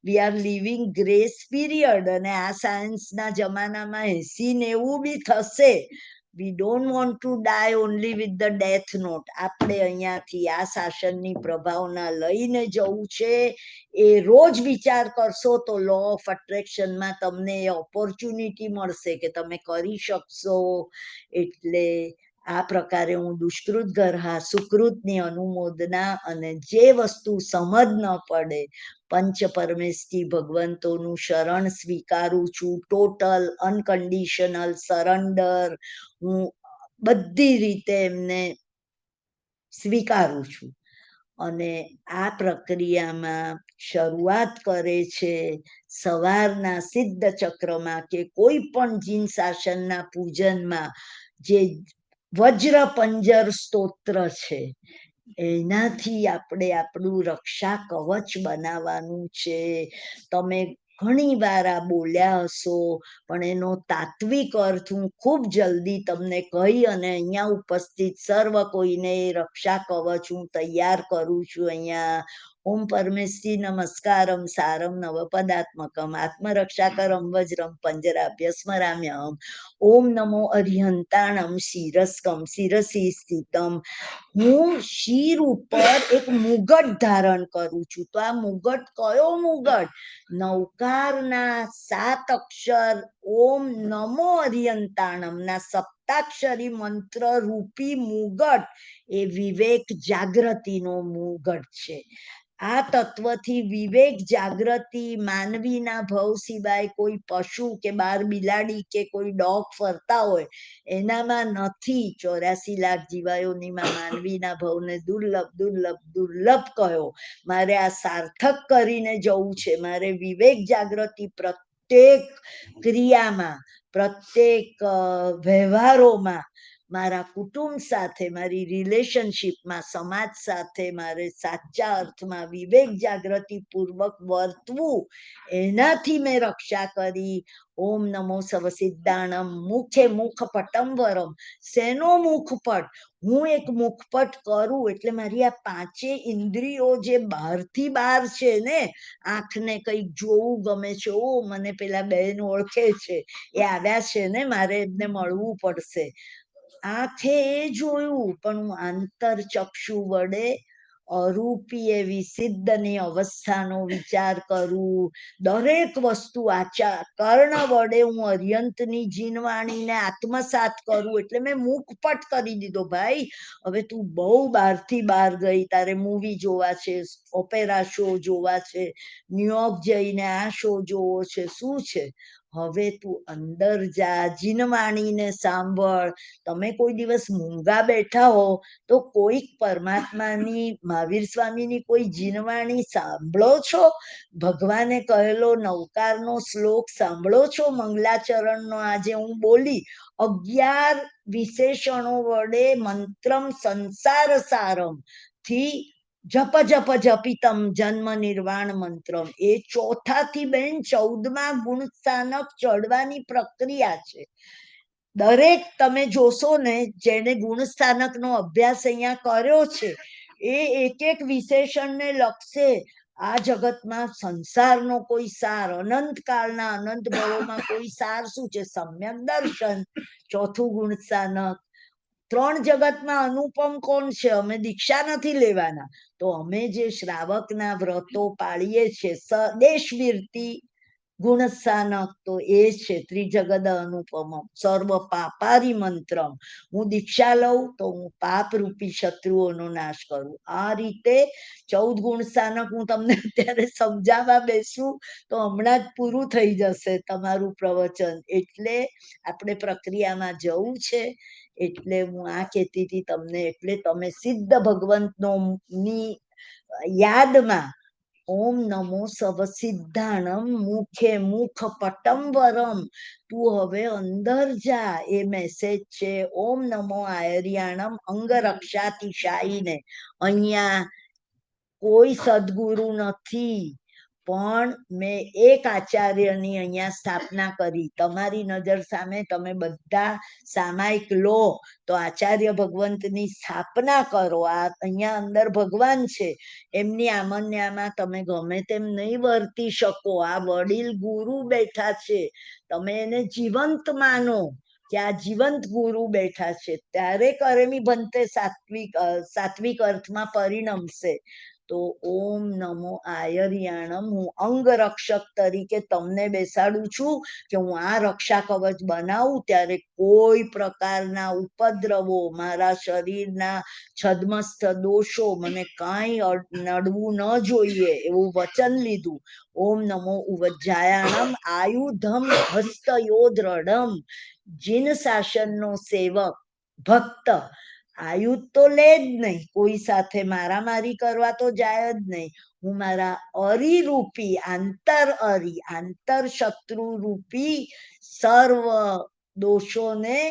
we are living grace period, અને આ સાયન્સના જમાનામાં 80-90 બી થશે. We don't want to die only with the death note. આપણે અહીંયાથી આ શાસનની પ્રભાવના લઈને જવું છે. એ રોજ વિચાર કરશો તો લો ઓફ અટ્રેક્શનમાં તમને એ ઓપોર્ચ્યુનિટી મળશે કે તમે કરી શકશો. એટલે આ પ્રકારે હું દુષ્કૃત ગર્હા સુકૃતની અનુમોદના અને જે વસ્તુ સમજ ન પડે પંચ પરમેશથી ભગવંતોનું શરણ સ્વીકારું છું. ટોટલ અનકન્ડિશનલ સરેન્ડર હું બધી રીતે એમને સ્વીકારું છું. અને આ પ્રક્રિયામાં શરૂઆત કરે છે સવારના સિદ્ધ ચક્રમાં કે કોઈ પણ જીન શાસનના પૂજનમાં જે વજ્ર પંજર સ્તોત્ર છે એનાથી આપણે આપણું રક્ષા કવચ બનાવવાનું છે. તમે ઘણી વાર આ બોલ્યા હશો, પણ એનો તાત્વિક અર્થ હું ખૂબ જલ્દી તમને કહી અને અહીંયા ઉપસ્થિત સર્વ કોઈને રક્ષા કવચ હું તૈયાર કરું છું. અહીંયા ઓમ પરમેશથી નમસ્કારમ સારમ નવપદાત્મકમ આત્મરક્ષાકરમ વજ્રમ પંજરાભ્ય સ્મરામ્યહમ ઓમ નમો અરિહંતાણમ શિરસ્કમ શિરસી સ્થિતમ. હું શિર ઉપર એક મુગટ ધારણ કરું છું. તો આ મુગટ કયો મુગટ? નવકારના 7 અક્ષર ઓમ નમો અરિહંતાણમ ના સપ્તાક્ષરી મંત્ર રૂપી મુગટ એ વિવેક જાગૃતિનો મુગટ છે. આ તત્વથી વિવેક જાગૃતિ માનવીના ભવ સિવાય કોઈ પશુ કે બાર બિલાડી કે કોઈ ડોગ ફરતા હોય એનામાં નથી. 84 લાખ જીવાયોનીમાં માનવીના ભવને દુર્લભ દુર્લભ દુર્લભ કયો. મારે આ સાર્થક કરીને જવું છે. મારે વિવેક જાગૃતિ પ્રત્યેક ક્રિયામાં, પ્રત્યેક વ્યવહારોમાં, મારા કુટુંબ સાથે, મારી રિલેશનશીપમાં, સમાજ સાથે મારે સાચા અર્થમાં વિવેક જાગૃતિ પૂર્વક વર્તવું. એનાથી મેં રક્ષા કરી. ઓમ નમો સવસિદ્ધાણમ મુખે મુખપટમ વરમ. શેનો મુખપટ? હું એક મુખપટ કરું એટલે મારી આ 5 ઇન્દ્રિયો જે બહારથી બહાર છે ને, આંખને કંઈક જોવું ગમે છે, ઓ મને પેલા બેન ઓળખે છે, એ આવ્યા છે ને, મારે એમને મળવું પડશે. આંખે એ જોયું, પણ હું આંતરચક્ષુ વડે અરૂપી એવી સિદ્ધની અવસ્થાનો વિચાર કરું. દરેક વસ્તુ કર્ણ વડે હું અર્યંતની જીનવાણીને આત્મસાત કરું. એટલે મેં મુખપટ કરી દીધો. ભાઈ હવે તું બહુ બહારથી બહાર ગઈ, તારે મૂવી જોવા છે, ઓપેરા શો જોવા છે, ન્યુયોર્ક જઈને આ શો જોવો છે, શું છે? હવે તું અંદર જા, જીનવાણીને સાંભળ. તમે કોઈ દિવસ મૂંગા બેઠા હો તો કોઈક પરમાત્માની, મહાવીર સ્વામીની કોઈ જીનવાણી સાંભળો છો? ભગવાને કહેલો નવકારનો શ્લોક સાંભળો છો? મંગલાચરણનો આજે હું બોલી 11 વિશેષણો વડે મંત્રમ સંસાર સારમ થી જપ જપ જપિતમ જન્મ નિર્વાણ મંત્રમ. એ ચોથાથી બેન 14મા ગુણ સ્થાનક ચડવાની પ્રક્રિયા છે. દરેક તમે જોશો ને, જેને ગુણ સ્થાનકનો અભ્યાસ અહીંયા કર્યો છે એ એક એક વિશેષણને લખશે. આ જગતમાં સંસારનો કોઈ સાર, અનંત કાળના અનંત ભવોમાં કોઈ સાર શું છે? સમ્યક દર્શન. ચોથું ગુણ સ્થાનક. 3 જગતમાં અનુપમ કોણ છે? અમે દીક્ષા નથી લેવાના, તો અમે જે શ્રાવકના વ્રતો પાળીએ છીએ, દેશવીરતી ગુણસ્થાનક, તો એ છે ત્રિજગદ અનુપમ સર્વ પાપારી મંત્રમ. હું દીક્ષા લઉં તો હું પાપ રૂપી શત્રુઓનો નાશ કરું. આ રીતે 14 ગુણ સ્થાનક હું તમને અત્યારે સમજાવવા બેસું તો હમણાં જ પૂરું થઈ જશે તમારું પ્રવચન. એટલે આપણે પ્રક્રિયામાં જવું છે. એટલે હું આ કહેતી હતી તમને. એટલે તમે સિદ્ધ ભગવંતનો ની યાદમાં ઓમ નમો સવસિદ્ધાણમ મુખે મુખ પટમ વરમ. તું હવે અંદર જા. એ મેસેજ છે ઓમ નમો આયર્યાણમ અંગરક્ષાતિશાયીને. અહીંયા કોઈ સદગુરુ નથી, પણ મેં એક આચાર્યની અહીંયા સ્થાપના કરી. તમારી નજર સામે તમે બધા સામાયિક લો તો આચાર્ય ભગવંતની સ્થાપના કરો. આ અહીંયા અંદર ભગવાન છે, એમની આમન્યામાં તમે ગમે તેમ નહીં વર્તી શકો. આ વડીલ ગુરુ બેઠા છે, તમે એને જીવંત માનો કે આ જીવંત ગુરુ બેઠા છે. ત્યારે કરેમી ભંતે સાત્વિક અર્થમાં પરિણમશે. તો ઓમ નમો આયર્યાણમ, હું અંગરક્ષક તરીકે તમને બેસાડું છું કે હું આ રક્ષા કવચ બનાવું ત્યારે કોઈ પ્રકારના ઉપદ્રવો, મારા શરીરના છદ્મસ્થ દોષો મને કાંઈ નડવું ન જોઈએ એવું વચન લીધું. ઓમ નમો ઉવજ્જાયાણમ આયુધમ હસ્તયો દ્રઢમ, જીન શાસનનો સેવક ભક્ત આયુધ તો લે જ નહીં, કોઈ સાથે મારામારી કરવા તો જાય જ નહીં. હું મારા અરિરૂપી આંતર શત્રુ રૂપી સર્વ દોષોને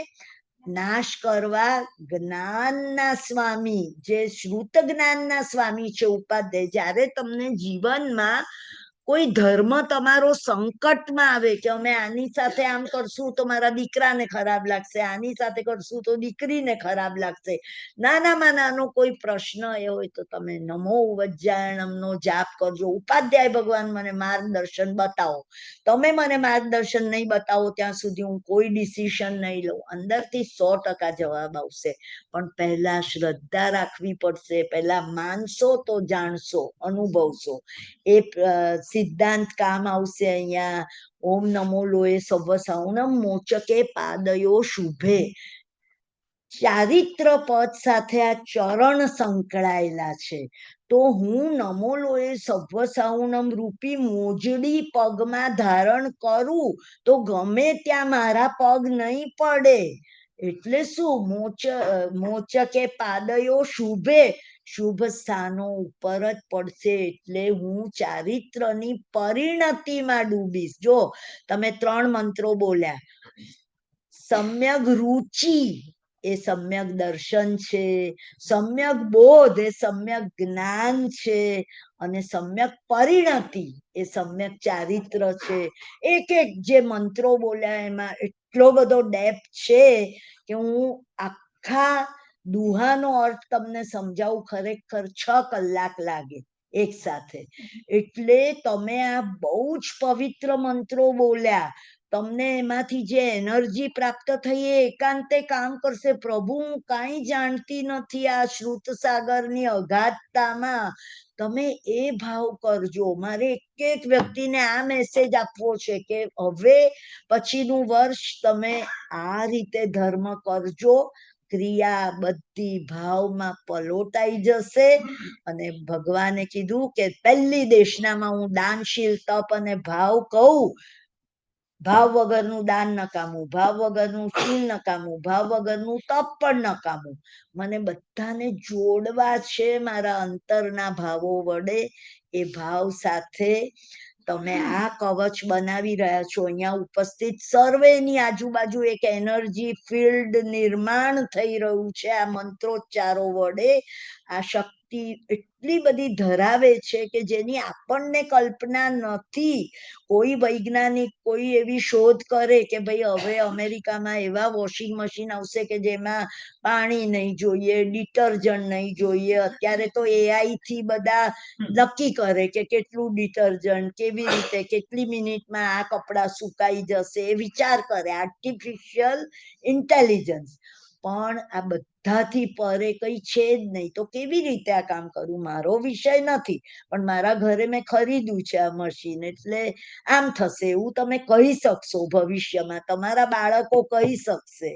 નાશ કરવા જ્ઞાનના સ્વામી, જે શ્રુત જ્ઞાનના સ્વામી છે ઉપાધ્યાય, જ્યારે તમને જીવનમાં કોઈ ધર્મ તમારો સંકટમાં આવે કે અમે આની સાથે આમ કરશું તો મારા દીકરાને ખરાબ લાગશે, આની સાથે કરશું તો દીકરીને ખરાબ લાગશે, નાનામાં નાનો કોઈ પ્રશ્ન એ હોય તો તમે નમો વજ્જાયણમનો જાપ કરજો. ઉપાધ્યાય ભગવાન મને માર્ગદર્શન બતાવો. તમે મને માર્ગદર્શન નહીં બતાવો ત્યાં સુધી હું કોઈ ડિસિઝન નહીં લઉં. અંદરથી 100% જવાબ આવશે, પણ પહેલા શ્રદ્ધા રાખવી પડશે. પહેલા માનશો તો જાણશો, અનુભવશો. એ સિદ્ધાંત કામ આવશે અહીંયા. ઓમ નમો લોએ સવ્વ સૌણમ મોચકે પાદયો શુભે. ચારિત્ર પદ સાથે આ ચરણ સંકળાયેલા છે. તો હું નમો લોએ સવ્વ સૌણમ રૂપી મોજડી પગમાં ધારણ કરું તો ગમે ત્યાં મારા પગ નહીં પડે. એટલે શું? મોચકે પાદયો શુભે, શુભ સ્થાનો ઉપર જ પડશે. એટલે હું ચારિત્રની પરિણતિમાં ડૂબીશ. જો તમે 3 મંત્રો બોલ્યા, સમ્યક રુચિ એ સમ્યક દર્શન છે, સમ્યક બોધ એ સમ્યક જ્ઞાન છે, અને સમ્યક પરિણતિ એ સમ્યક ચારિત્ર છે. એક જે મંત્રો બોલ્યા એમાં એટલો બધો ડેપ્થ છે કે હું આખા દુહાનો અર્થ તમને સમજાવું ખરેખર 6 કલાક લાગે એક સાથે. એટલે તમે આ બહુ જ પવિત્ર મંત્રો બોલ્યા. તમને એમાંથી જે એનર્જી પ્રાપ્ત થઈ એ એકાંતે કામ કરશે. પ્રભુ હું કાંઈ જાણતી નથી આ શ્રુત સાગરની અગાધતામાં, તમે એ ભાવ કરજો. મારે એક વ્યક્તિને આ મેસેજ આપવો છે કે હવે પછીનું વર્ષ તમે આ રીતે ધર્મ કરજો, ક્રિયા બધી ભાવમાં પલોટાઈ જશે. અને ભગવાને કીધું કે પહેલી દેશનામાં હું દાનશીલ તપ અને ભાવ કહું. ભાવ વગરનું દાન નકામું, ભાવ વગરનું શીલ નકામું, ભાવ વગરનું તપ પણ નકામું. મને બધાને જોડવા છે મારા અંતરના ભાવો વડે. એ ભાવ સાથે તમે આ કવચ બનાવી રહ્યા છો. અહીંયા ઉપસ્થિત સર્વેની આજુબાજુ એક એનર્જી ફિલ્ડ નિર્માણ થઈ રહ્યું છે આ મંત્રોચ્ચારો વડે. આ શક્તિ એટલી બધી ધરાવે છે કે જેની આપણને કલ્પના નથી. કોઈ વૈજ્ઞાનિક કોઈ એવી શોધ કરે કે ભાઈ હવે અમેરિકામાં એવા વોશિંગ મશીન આવશે કે જેમાં પાણી નહીં જોઈએ, ડિટર્જન્ટ નહીં જોઈએ. અત્યારે તો AI થી બધા નક્કી કરે કે કેટલું ડિટર્જન્ટ, કેવી રીતે, કેટલી મિનિટમાં આ કપડાં સુકાઈ જશે, એ વિચાર કરે. Artificial intelligence. પણ આ બધાથી પરે કઈ છે જ નહીં. તો કેવી રીતે આ કામ કરું? મારો વિષય નથી, પણ મારા ઘરે મેં ખરીદ્યું છે આ મશીન, એટલે આમ થશે એવું તમે કહી શકશો. ભવિષ્યમાં તમારા બાળકો કહી શકશે.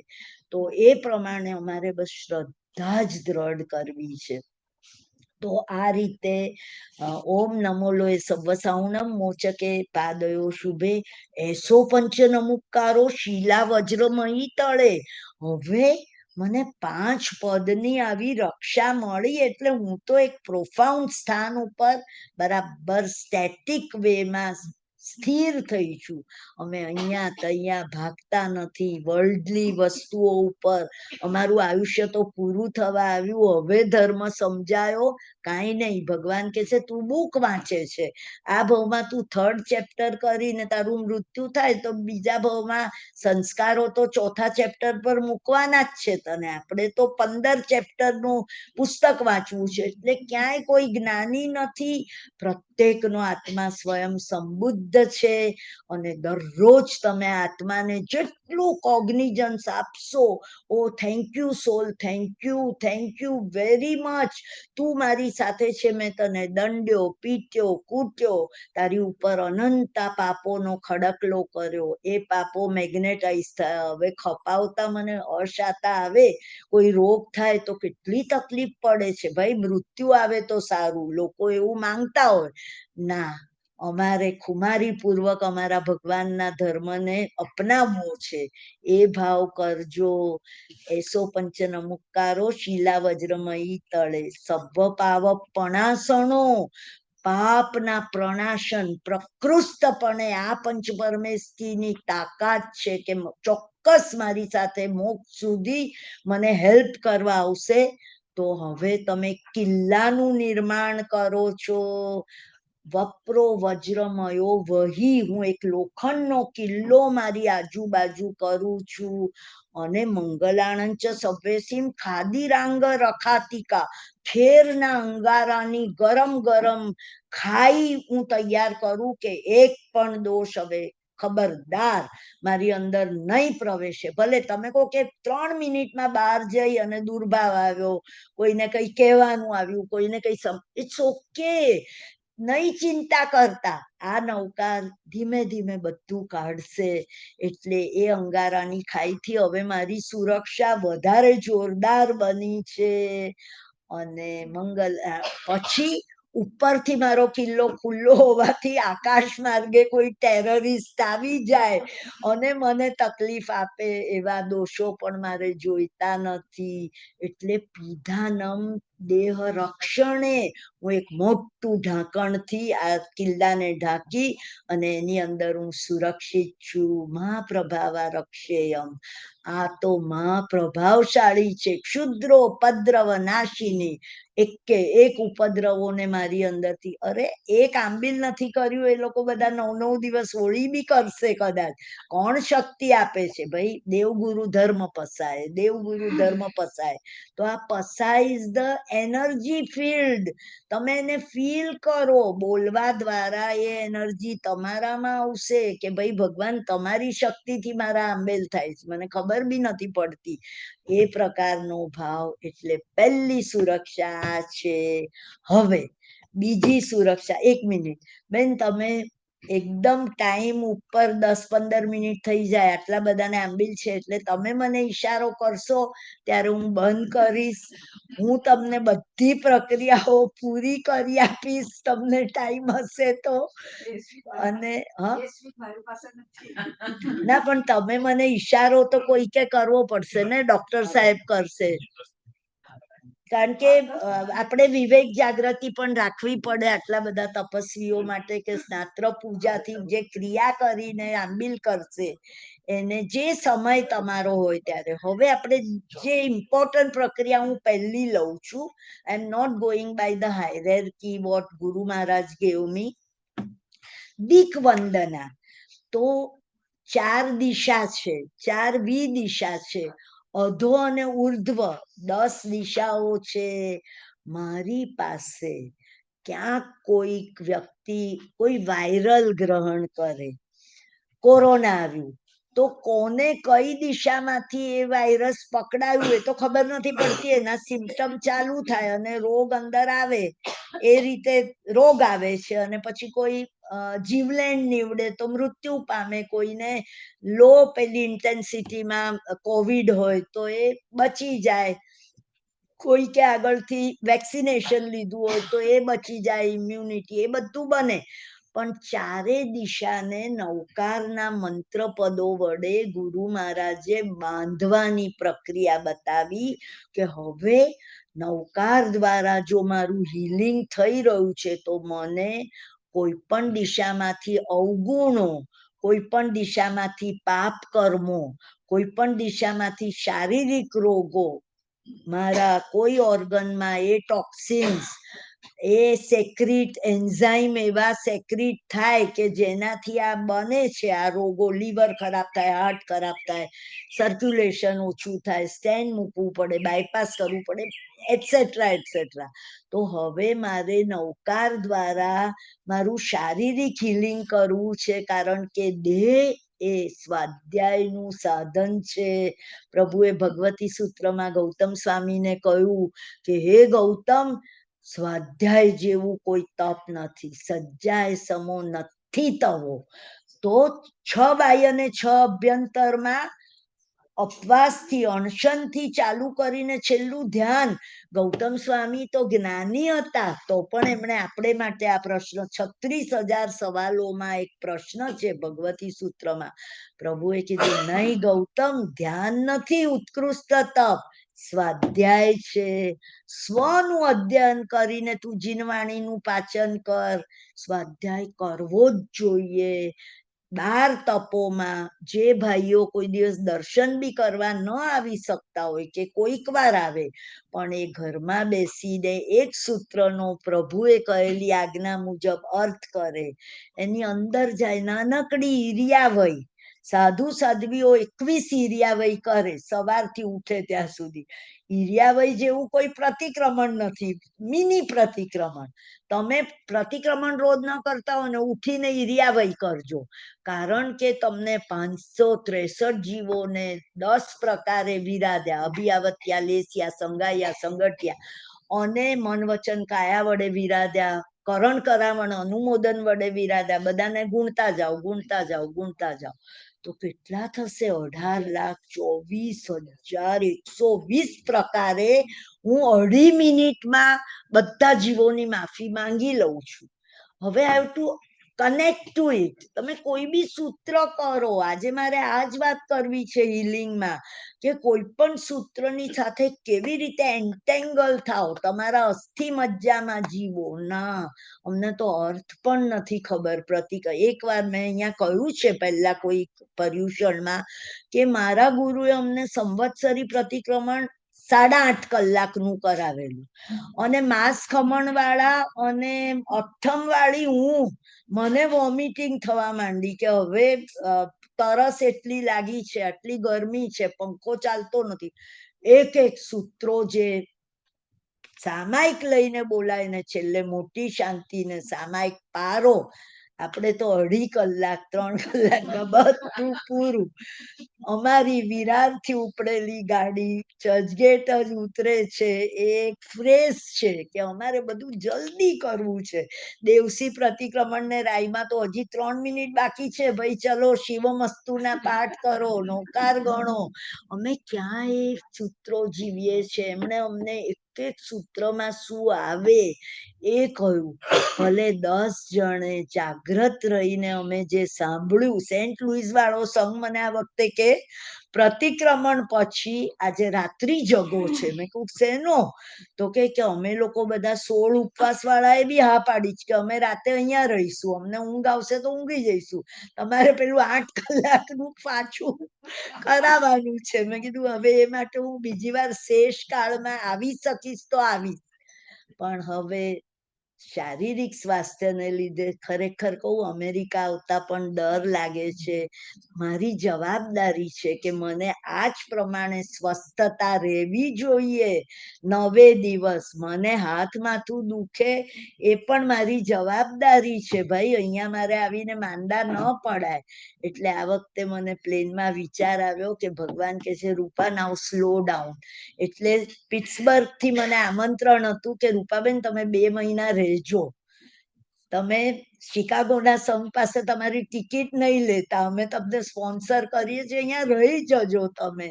તો એ પ્રમાણે અમારે બસ શ્રદ્ધા જ દ્રઢ કરવી છે. તો આ રીતે ઓમ નમો લોએ સવ્વ સૌણમ મોચકે પાદયો શુભે, એસો પંચ નમુકારો શીલા વજ્રમયી તળે. હવે મને 5 પદની આવી રક્ષા મળી એટલે હું તો એક પ્રોફાઉન્ડ સ્થાન ઉપર બરાબર સ્ટેટિક વેમાં સ્થિર થઈ છું. અમે અહીંયા તૈયા ભાગતા નથી વર્લ્ડલી વસ્તુઓ ઉપર. અમારું આયુષ્ય તો પૂરું થવા આવ્યું. હવે ધર્મ સમજાયો કાંઈ નહીં. ભગવાન કહે છે તું બુક વાંચે છે, આ ભાવમાં તું 3rd ચેપ્ટર કરીને તારું મૃત્યુ થાય તો બીજા ભાવમાં સંસ્કારો તો 4થા ચેપ્ટર પર મૂકવાના જ છે તને. આપણે તો 15 ચેપ્ટરનું પુસ્તક વાંચવું છે. એટલે ક્યાંય કોઈ જ્ઞાની નથી. પ્રત્યેકનો આત્મા સ્વયં સંબુદ્ધ શુદ્ધ છે, અને દરરોજ તમે આત્માને જેટલું કોગ્નિઝન્સ આપશો, O thank you soul, thank you very much, તું મારી સાથે છે, મેં તને દંડ્યો, પીટ્યો, કૂટ્યો, તારી ઉપર અનંતા પાપોનો ખડકલો કર્યો, એ પાપો મેગ્નેટાઈઝ થયા, હવે ખપાવતા મને અશાતા આવે, કોઈ રોગ થાય તો કેટલી તકલીફ પડે છે ભાઈ, મૃત્યુ આવે તો સારું, લોકો એવું માંગતા હોય. ના, અમારે ખુમારી પૂર્વક અમારા ભગવાનના ધર્મને અપનાવવો છે, એ ભાવ કરજો. એસો પંચ નમુકારો શીલા વજ્રમયી તળે સભ્ય પાવ પણાસણો, પાપના પ્રણાશન પ્રકૃષ્ટપણે આ પંચ પરમેષ્ઠીની તાકાત છે કે ચોક્કસ મારી સાથે મોક્ષ સુધી મને હેલ્પ કરવા આવશે. તો હવે તમે કિલ્લાનું નિર્માણ કરો છો, વપ્રો વજ્રમયો વહી, હું એક લોખંડનો કિલ્લો મારી આજુબાજુ કરું છું, અને મંગલાણંચ સભ્યસીમ ખાદીરાંગ રખાતિકા, ખેરના અંગારાની ગરમ ગરમ ખાઈ હું તૈયાર કરું કે એક પણ દોષ હવે ખબરદાર મારી અંદર નહીં પ્રવેશે. ભલે તમે કહો કે 3 મિનિટમાં બહાર જઈ અને દુર્ભાવ આવ્યો, કોઈને કઈ કહેવાનું આવ્યું, કોઈને કઈ ઇટ્સ ઓકે, નહીં ચિંતા કરતા, આ નૌકા ધીમે ધીમે બધું કાઢશે. એટલે એ અંગારાની ખાઈથી હવે મારી સુરક્ષા વધારે જોરદાર બની છે. અને મંગલ પછી ઉપરથી મારો કિલ્લો ખુલ્લો હોવાથી આકાશ માર્ગે કોઈ ટેરરિસ્ટ આવી જાય અને મને તકલીફ આપે એવા દોષો પણ મારે જોઈતા નથી. એટલે પીધાનમ દેહ રક્ષણે હું એક મોટું ઢાંકણથી આ કિલ્લાને ઢાંકી અને એની અંદર હું સુરક્ષિત છું. મહાપ્રભાવા રક્ષેયમ, આ તો મહાપ્રભાવશાળી છે. ક્ષુદ્રો ઉપદ્રવ નાશીની, એકે એક ઉપદ્રવોને મારી અંદરથી, અરે એક આંબિલ નથી કર્યું એ લોકો બધા 9 દિવસ હોળી બી કરશે કદાચ. કોણ શક્તિ આપે છે ભાઈ? દેવગુરુ ધર્મ પસાય, દેવગુરુ ધર્મ પસાય. તો આ પસાય ઇઝ ધ એનર્જી ફિલ્ડ, તમે એને ફીલ કરો, બોલવા દ્વારા એ એનર્જી તમારામાં આવશે કે ભાઈ ભગવાન તમારી શક્તિથી મારા આંબેલ થાય છે, મને ખબર બી નથી પડતી, એ પ્રકારનો ભાવ. એટલે પહેલી સુરક્ષા આ છે. હવે બીજી સુરક્ષા, 1 મિનિટ બેન, તમે એકદમ ટાઈમ ઉપર 10-15 મિનિટ થઈ જાય, આટલા બધાને આંબિલ છે એટલે તમે મને ઈશારો કરશો ત્યારે હું બંધ કરીશ. હું તમને બધી પ્રક્રિયાઓ પૂરી કરી આપીશ, તમને ટાઈમ હશે તો. અને ના, પણ તમે મને ઈશારો તો કોઈકે કરવો પડશે ને, ડોક્ટર સાહેબ કરશે, કારણ કે આપણે વિવેક જાગૃતિ પણ રાખવી પડે આટલા બધા તપસ્વીઓ માટે કે સ્નાત્ર પૂજાથી જે ક્રિયા કરીને આંબિલ કરશે એને જે સમય તમારો હોય ત્યારે. હવે આપણે જે ઇમ્પોર્ટન્ટ પ્રક્રિયા હું પહેલી લઉં છું, I am not going by the hierarchy what Guru Maharaj gave મી. દીક વંદના, તો 4 દિશા છે, 4 વિદિશા છે, અધો અને ઉર્ધ્વ 10 દિશાઓ છે. મારી પાસે ક્યાંક કોઈક વ્યક્તિ કોઈ વાયરલ ગ્રહણ કરે, કોરોના આવ્યું તો કોને કઈ દિશામાંથી એ વાયરસ પકડાયું એ તો ખબર નથી પડતી, એના સિમ્પટમ ચાલુ થાય અને રોગ અંદર આવે, એ રીતે રોગ આવે છે. અને પછી કોઈ જીવલેણ નીવડે તો મૃત્યુ પામે, કોઈને લો પેલી ઇન્ટેન્સિટીમાં કોવિડ હોય તો એ બચી જાય, કોઈ કે આગળથી વેક્સિનેશન લીધું હોય તો એ બચી જાય, ઇમ્યુનિટી, એ બધું બને. પણ 4 દિશાને નવકારના મંત્ર પદો વડે ગુરુ મહારાજે બાંધવાની પ્રક્રિયા બતાવી કે હવે નવકાર દ્વારા જો મારું હીલિંગ થઈ રહ્યું છે તો મને કોઈ પણ દિશામાંથી અવગુણો, કોઈ પણ દિશામાંથી પાપ કર્મો, કોઈ પણ દિશામાંથી શારીરિક રોગો, મારા કોઈ ઓર્ગનમાં એ ટોક્સિન્સ, એ સેક્રિટ એન્ઝાઇમ એવા સેક્રિટ થાય કે જેનાથી આ બને છે, આ રોગો, લીવર ખરાબ થાય, હાર્ટ ખરાબ થાય, સર્ક્યુલેશન ઓછું થાય, સ્ટેન્ડ મૂકવું પડે, બાયપાસ કરવું પડે, એટસેટ્રા એટસેટ્રા. તો હવે મારે નવકાર દ્વારા મારું શારીરિક હિલિંગ કરવું છે, કારણ કે દેહ એ સ્વાધ્યાયનું સાધન છે. પ્રભુએ ભગવતી સૂત્રમાં ગૌતમ સ્વામીને કહ્યું કે હે ગૌતમ, સ્વાધ્યાય જેવું કોઈ તપ નથી, સજ્જાય સમો નથી તવો. તો 6 બાહ્ય અને 6 અભ્યંતરમાં અપવાસથી, અણશનથી ચાલુ કરીને છેલ્લું ધ્યાન. ગૌતમ સ્વામી તો જ્ઞાની હતા, તો પણ એમણે આપણે માટે આ પ્રશ્ન 36,000 સવાલોમાં એક પ્રશ્ન છે ભગવતી સૂત્રમાં. પ્રભુએ કીધું નહીં ગૌતમ, ધ્યાન નથી ઉત્કૃષ્ટ તપ, સ્વાધ્યાય છે. સ્વનું અધ્યયન કરીને તું જીનવાણીનું પાચન કર. સ્વાધ્યાય કરવો જ જોઈએ. 12 તપોમાં જે ભાઈઓ કોઈ દિવસ દર્શન બી કરવા ન આવી શકતા હોય કે કોઈક વાર આવે, પણ એ ઘરમાં બેસીને એક સૂત્રનો પ્રભુએ કહેલી આજ્ઞા મુજબ અર્થ કરે, એની અંદર જાય, નાનકડી ઈરિયાવય, સાધુ સાધ્વીઓ 21 ઈરિયાવય કરે સવારથી ઉઠે ત્યાં સુધી. ઈરિયાવય જેવું કોઈ પ્રતિક્રમણ નથી, મિની પ્રતિક્રમણ. તમે પ્રતિક્રમણ રોજ ન કરતા હો ને ઉઠીને ઈરિયાવય કરજો, કારણ કે તમને 563 જીવોને 10 પ્રકારે વિરાદ્યા, અભિયાવત્યા, લેસ્યા, સંગાયા, સંગઠ્યા, અને મન વચન કાયા વડે વિરાદ્યા, કરણ કરાવણ અનુમોદન વડે વિરાદ્યા. બધાને ગુણતા જાઓ, ગુણતા જાઓ, ગુણતા જાઓ. તો કેટલા થશે? 18,24,120 પ્રકારે હું 2.5 મિનિટમાં બધા જીવોની માફી માંગી લઉં છું. હવે I have to connect to it. તમે કોઈ બી સૂત્ર કરો. આજે મારે આ જ વાત કરવી છે હિલિંગમાં, કે કોઈ પણ સૂત્રની સાથે કેવી રીતે એન્ટેંગલ થાવ, તમારા અસ્થિ મજ્જામાં જીવો. ના, અમને તો અર્થ પણ નથી ખબર. પ્રતિક એકવાર મેં અહીંયા કહ્યું છે પહેલા કોઈ પર્યુષણમાં, કે મારા ગુરુએ અમને સંવત્સરી પ્રતિક્રમણ 8.5 કલાકનું કરાવેલું, અને માસ ખમણ વાળા અને અઠમ વાળી હું, મને વોમિટિંગ થવા માંડી કે હવે તરસ એટલી લાગી છે, આટલી ગરમી છે, પંખો ચાલતો નથી. એક એક સૂત્રો જે સામાયિક લઈને બોલાય ને છેલ્લે મોટી શાંતિ ને સામાયિક પારો, આપણે તો 2.5 કલાક 3 કલાકમાં બધું પૂરું. અમારી વિરારથી ઉપડેલી ગાડી ચર્ચગેટ જ ઉતરે છે, એ ફ્રેશ છે કે અમારે બધું જલ્દી કરવું છે. દેવસી પ્રતિક્રમણ ને રાયમાં તો હજી 3 મિનિટ બાકી છે, ભાઈ ચલો શિવમસ્તુના પાઠ કરો, નૌકાર ગણો. અમે ક્યાં એ સૂત્રો જીવીએ છે? એમણે અમને એક એક સૂત્રમાં શું આવે એ કહ્યું. ભલે 10 જણે જાગ્રત રહીને અમે જે સાંભળ્યું. સેન્ટ લુઈસ વાળો સંઘ મને આ વખતે કે પ્રતિક્રમણ પછી આજે રાત્રિ જગો છે. મેં કહું શેનો? તો કે અમે લોકો બધા 16 ઉપવાસ વાળા એ બી હા પાડી કે અમે રાતે અહીંયા રહીશું, અમને ઊંઘ આવશે તો ઊંઘી જઈશું, તમારે પેલું 8 કલાકનું પાછું કરાવવાનું છે. મેં કીધું હવે એ માટે હું બીજી વાર શેષ કાળમાં આવી શકીશ તો આવીશ, પણ હવે શારીરિક સ્વાસ્થ્યને લીધે ખરેખર કહું, અમેરિકા આવતા પણ ડર લાગે છે. મારી જવાબદારી છે કે મને આ જ પ્રમાણે સ્વસ્થતા રહેવી જોઈએ. 9 દિવસ મને હાથ માથું દુખે એ પણ મારી જવાબદારી છે ભાઈ, અહીંયા મારે આવીને માંદા ન પડાય. એટલે આ વખતે મને પ્લેનમાં વિચાર આવ્યો કે ભગવાન કે છે રૂપા નાવ સ્લો ડાઉન. એટલે પિટ્સબર્ગ થી મને આમંત્રણ હતું કે રૂપાબેન તમે 2 મહિના રહેજો, તમે શિકાગોના સંઘ પાસે તમારી ટિકિટ નહીં લેતા, અમે તમને સ્પોન્સર કરીએ છીએ, અહીંયા રહી જજો તમે.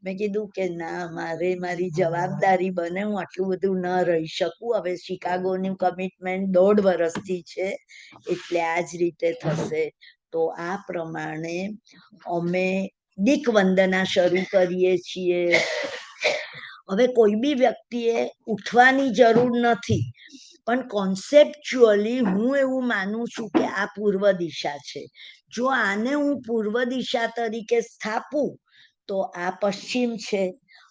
મેં કીધું કે ના, મારે મારી જવાબદારી બને, હું આટલું બધું ન રહી શકું. હવે શિકાગોની કમિટમેન્ટ 1.5 વર્ષથી છે, એટલે આ જ રીતે થશે. તો આ પ્રમાણે અમે દીક વંદના શરૂ કરીએ છીએ. હવે કોઈ બી વ્યક્તિએ ઉઠવાની જરૂર નથી, પણ કોન્સેપ્ચ્યુઅલી હું એવું માનું છું કે આ પૂર્વ દિશા છે. જો આને હું પૂર્વ દિશા તરીકે સ્થાપું તો આ પશ્ચિમ છે,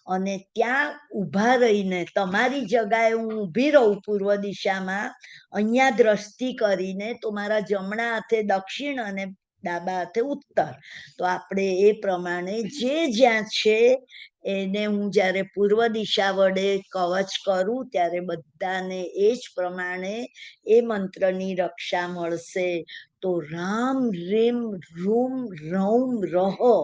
અને ત્યાં ઊભા રહીને તમારી જગાએ હું ઊભી રહું પૂર્વ દિશામાં, અહીંયા દ્રષ્ટિ કરીને, તો મારા જમણા હાથે દક્ષિણ અને ડાબા હાથે ઉત્તર. તો આપણે એ પ્રમાણે જે જ્યાં છે એને હું જ્યારે પૂર્વ દિશા વડે કવચ કરું ત્યારે બધાને એ જ પ્રમાણે એ મંત્રની રક્ષા મળશે. તો રામ રીમ રૂમ રૌમ રહો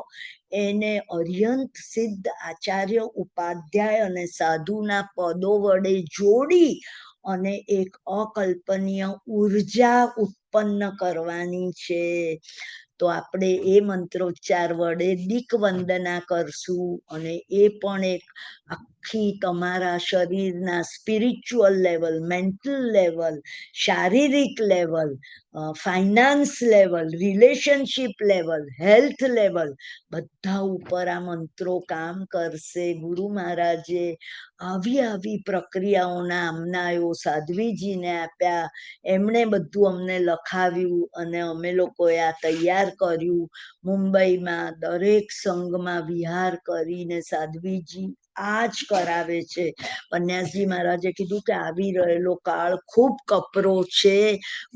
એને અર્યંત સિદ્ધ આચાર્ય ઉપાધ્યાય અને સાધુના પદો વડે જોડી અને એક અકલ્પનીય ઉર્જા ઉત્પન્ન કરવાની છે. તો આપણે એ મંત્રોચ્ચાર વડે દિક વંદના કરશું અને એ પણ એક આખી તમારા શરીરના સ્પિરિચ્યુઅલ લેવલ, મેન્ટલ લેવલ, શારીરિક level, finance level, relationship level, health level બધા ઉપર આ મંત્રો કામ કરશે. ગુરુ મહારાજે આવી પ્રક્રિયાઓના આમનાઓ સાધ્વીજીને આપ્યા, એમણે બધું અમને લખાવ્યું અને અમે લોકોએ આ તૈયાર કર્યું. મુંબઈમાં દરેક સંઘમાં વિહાર કરીને સાધ્વીજી આ જ કરાવે છે. પન્યાસજી મહારાજે કીધું કે આવી રહેલો કાળ ખૂબ કપરો છે,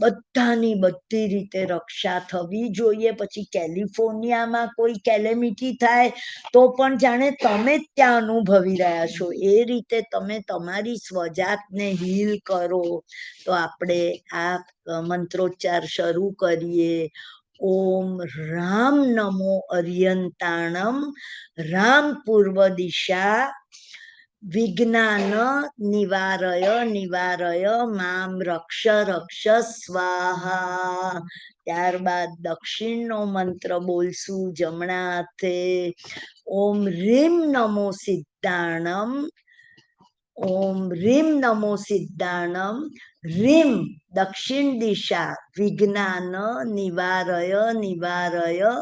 બધાની બધી રીતે રક્ષા થવી જોઈએ. પછી કેલિફોર્નિયામાં કોઈ કેલેમિટી થાય તો પણ જાણે તમે જ ત્યાં અનુભવી રહ્યા છો એ રીતે તમે તમારી સ્વજાતને હીલ કરો. તો આપણે આ મંત્રોચ્ચાર શરૂ કરીએ. ઓમ રામ નમો અર્યંતાણમ રામ પૂર્વ દિશા વિજ્ઞાન નિવારય નિવારય મામ રક્ષ રક્ષ સ્વાહા. ત્યારબાદ દક્ષિણનો મંત્ર બોલશું જમણા હાથે. ઓમ રીમ નમો સિદ્ધાણમ ઓમ રીમ નમો સિદ્ધાણમ રીમ દક્ષિણ દિશા વિજ્ઞાન નિવારય નિવારય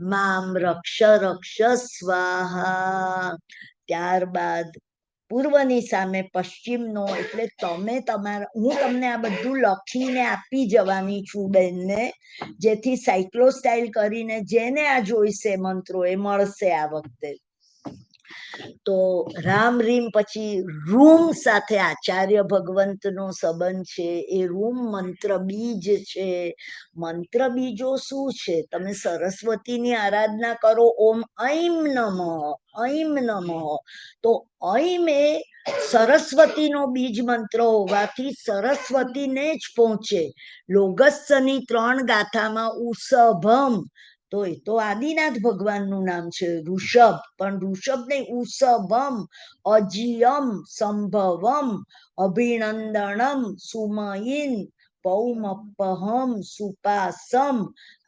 મામ રક્ષ રક્ષ સ્વાહા. ત્યારબાદ પૂર્વની સામે પશ્ચિમનો, એટલે તમે તમારા, હું તમને આ બધું લખીને આપી જવાની છું બેનને, જેથી સાયક્લોસ્ટાઇલ કરીને જેને આ જોઈશે મંત્રો એ મળશે આ વખતે. તો રામ રીમ પછી રૂમ સાથે આચાર્ય ભગવંતનો સંબંધ છે. એ રૂમ મંત્ર બીજ છે. મંત્ર બીજો શું છે? તમે સરસ્વતીની આરાધના કરો, ઓમ ઐમ નમઃ ઐમ નમઃ, તો ઐમ એ સરસ્વતીનો બીજ મંત્ર હોવાથી સરસ્વતીને જ પહોંચે. લોગસની 3 ગાથામાં ઉષભમ, તો એ તો આદિનાથ ભગવાનનું નામ છે ઋષભ, પણ ઋષભ નહીં, ઉષભમ અજિયમ સંભવમ અભિનંદનમ સુમયિન પૌમપહમ સુપાસમ.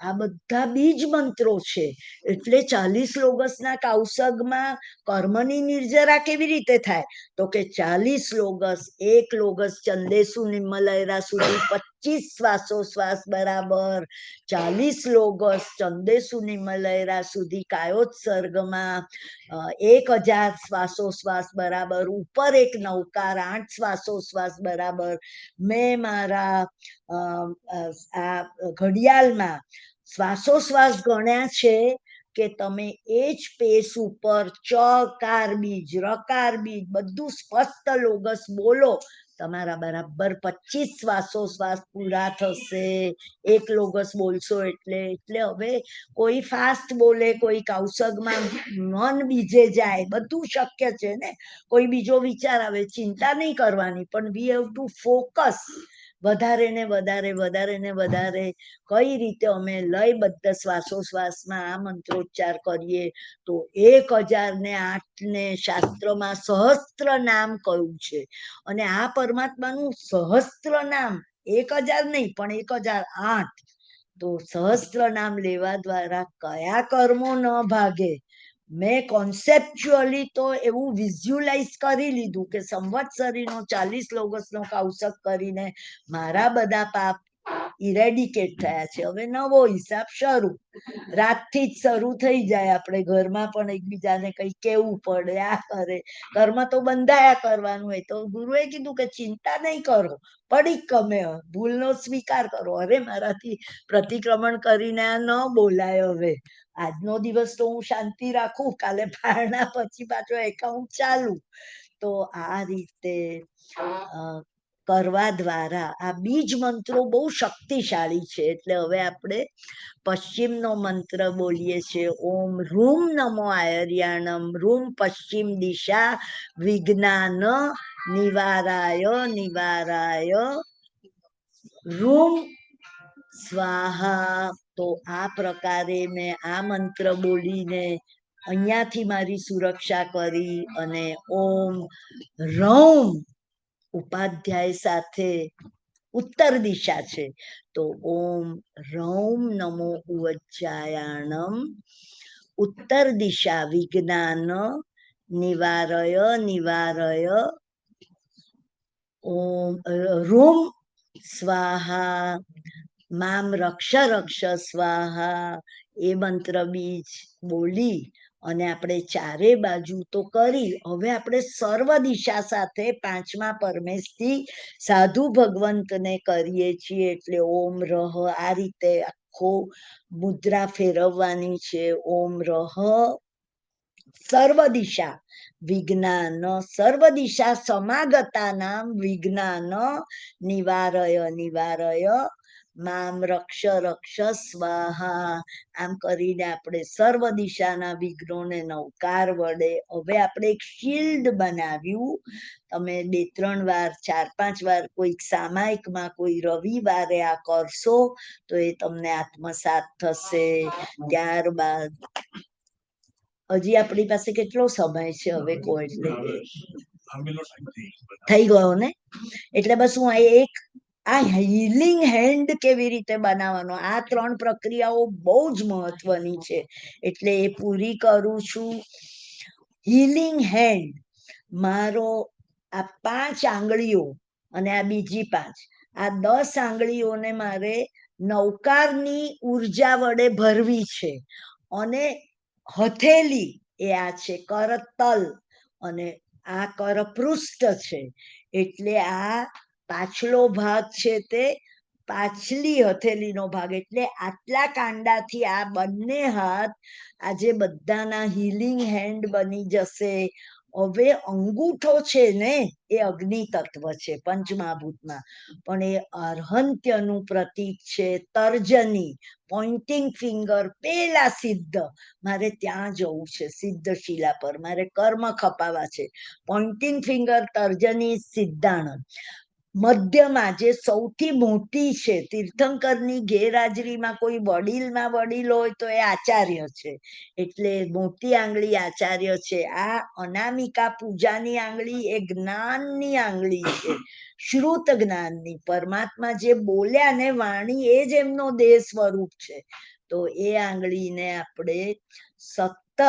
આ બધા બીજ મંત્રો છે. એટલે 40 લોગસના કૌશગમાં કર્મની નિર્જરા કેવી રીતે થાય? તો કે 40 લોગસ, 1 લોગસ ચંદેસુ નિમલયરા સુધી 25 શ્વાસોશ્વાસ બરાબર, 40 લોગસ ચંદેસુ નિમલયરા સુધી કાયોત્સર્ગમાં 1000 શ્વાસોશ્વાસ બરાબર, ઉપર એક નવકાર 8 શ્વાસોશ્વાસ બરાબર. મેં મારા આ ઘડિયાળમાં શ્વાસોશ્વાસ ગણ્યા છે કે તમે એ જ પેસ ઉપર ચકાર બીજ, રકાર બીજ બધું સ્પષ્ટ લોગસ બોલો, તમારા બરાબર 25 શ્વાસોશ્વાસ પૂરા થશે. 1 લોગસ બોલશો એટલે હવે કોઈ ફાસ્ટ બોલે, કોઈ કૌશગમાં મન બીજે જાય, બધું શક્ય છે ને. કોઈ બીજો વિચાર આવે, ચિંતા નહીં કરવાની, પણ વી હેવ ટુ ફોકસ. વધારે ને વધારે, વધારે ને વધારે કઈ રીતે અમે લયબદ્ધ શ્વાસોશ્વાસમાં આ મંત્રોચ્ચાર કરીએ. તો 1008 ને શાસ્ત્રમાં સહસ્ત્ર નામ કહ્યું છે, અને આ પરમાત્માનું સહસ્ત્ર નામ 1000 નહીં પણ 1008. તો સહસ્ત્ર નામ લેવા દ્વારા કયા કર્મો ન ભાગે. મેં કોન્સેપ્ચ્યુઅલી તો એવું વિઝ્યુલાઇઝ કરી લીધું કે સંવત્સરીનો 40 લોગસનો કૌશક કરીને મારા બધા પાપ ઇરેડિકેટ થયા છે. હવે નવો હિસાબ શરૂ, રાતથી જ શરૂ થઈ જાય. આપણે ઘરમાં પણ એકબીજાને કઈ કેવું પડે, આ કરે, ઘરમાં તો બંધાયા કરવાનું હોય. તો ગુરુએ કીધું કે ચિંતા નહીં કરો, પડી ગમે, ભૂલનો સ્વીકાર કરો. અરે મારાથી પ્રતિક્રમણ કરીને આ ન બોલાય. હવે આજનો દિવસ તો હું શાંતિ રાખું, કાલે પારણા પછી પાછો એકાઉન્ટ ચાલુ. તો આ રીતે કરવા દ્વારા આ બીજ મંત્રો બહુ શક્તિશાળી છે. એટલે હવે આપણે પશ્ચિમનો મંત્ર બોલીએ છીએ. ઓમ રૂમ નમો આયર્યાણમ રૂમ પશ્ચિમ દિશા વિજ્ઞાન નિવારાય નિવારાય રૂમ સ્વાહા. તો આ પ્રકારે મેં આ મંત્ર બોલીને અહીંયાથી મારી સુરક્ષા કરી અને ઓમ રૌમ ઉપાધ્યાય સાથે ઉત્તર દિશા છે તો ઓમ રૌમ નમો ઉવજ્જાયાણમ ઉત્તર દિશા વિજ્ઞાન નિવારય નિવારય ઓમ રૂમ સ્વાહા મામ રક્ષ રક્ષ સ્વાહા એ મંત્ર બીજ બોલી અને આપણે ચારે બાજુ તો કરી. હવે આપણે સર્વ દિશા સાથે પાંચમા પરમેશથી સાધુ ભગવંતને કરીએ છીએ. એટલે ઓમ રહ આ રીતે આખો મુદ્રા ફેરવવાની છે. ઓમ રહ સર્વ દિશા વિજ્ઞાન સર્વ દિશા સમાગતા નામ વિજ્ઞાન નિવારય નિવારય મામ રક્ષ રક્ષ સ્વાહા. આમ કરીને આપણે સર્વ દિશાના વિઘ્નોને નવકાર વડે હવે આપણે એક શિલ્ડ બનાવ્યું. તમે 2-3 વાર 4-5 વાર કોઈક સામાયિકમાં કોઈ રવિવારે આ કરશો તો એ તમને આત્મસાત થશે. ત્યારબાદ હજી આપણી પાસે કેટલો સમય છે? હવે કહો એટલે થઈ ગયો ને. એટલે બસ હું એક આ હીલિંગ હેન્ડ કેવી રીતે બનાવવાનો, આ 3 પ્રક્રિયાઓ બહુ જ મહત્વની છે. એટલે એ પૂરી કરું છું. હીલિંગ હેન્ડ મારો આ 5 આંગળીઓ અને આ બીજી 5 આ 10 આંગળીઓને મારે નવકારની ઉર્જા વડે ભરવી છે. અને હથેલી એ આ છે કરતલ અને આ કરપૃષ્ઠ છે. એટલે આ પાછલો ભાગ છે તે પાછલી હથેલીનો ભાગ. એટલે આટલા કાંડાથી આ બંને હાથ આજે બધાના હીલિંગ હેન્ડ બની જશે. હવે અંગૂઠો છે ને એ અગ્નિ તત્વ છે પંચમહાભૂતમાં, પણ એ અર્હંત્યનું પ્રતીક છે. તર્જની પોઇન્ટિંગ ફિંગર પેલા સિદ્ધ, મારે ત્યાં જવું છે સિદ્ધ શિલા પર, મારે કર્મ ખપાવા છે. પોઇન્ટિંગ ફિંગર તર્જની સિદ્ધાણંદ. મધ્યમાં જે સૌથી મોટી છે, તીર્થંકરની ગેરહાજરીમાં કોઈ વડીલમાં વડીલ હોય તો એ આચાર્ય છે. એટલે મોટી આંગળી આચાર્ય છે. આ અનામિકા પૂજાની આંગળી એ જ્ઞાનની આંગળી છે, શ્રુત જ્ઞાનની. પરમાત્મા જે બોલ્યા ને વાણી એ જ એમનો દેહ સ્વરૂપ છે. તો એ આંગળીને આપણે સતત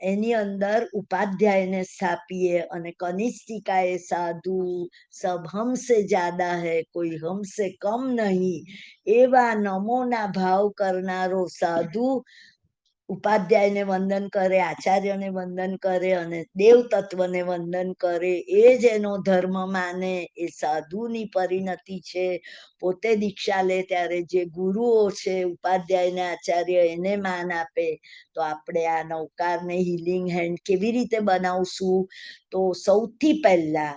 એની અંદર ઉપાધ્યાયને સ્થાપીએ અને કનિષ્ઠિકા એ સાધુ સબ હમસે જ્યાદા હૈ કોઈ હમસે કમ નહીં એવા નમોના ભાવ કરનારો સાધુ ઉપાધ્યાયને વંદન કરે, આચાર્યને વંદન કરે અને દેવ તત્વને વંદન કરે. એ જ એનો ધર્મ માને, એ સાધુની પરિણતિ છે. પોતે દીક્ષા લે ત્યારે જે ગુરુઓ છે ઉપાધ્યાયને આચાર્ય એને માન આપે. તો આપણે આ નવકારને હીલિંગ હેન્ડ કેવી રીતે બનાવશું? તો સૌથી પહેલા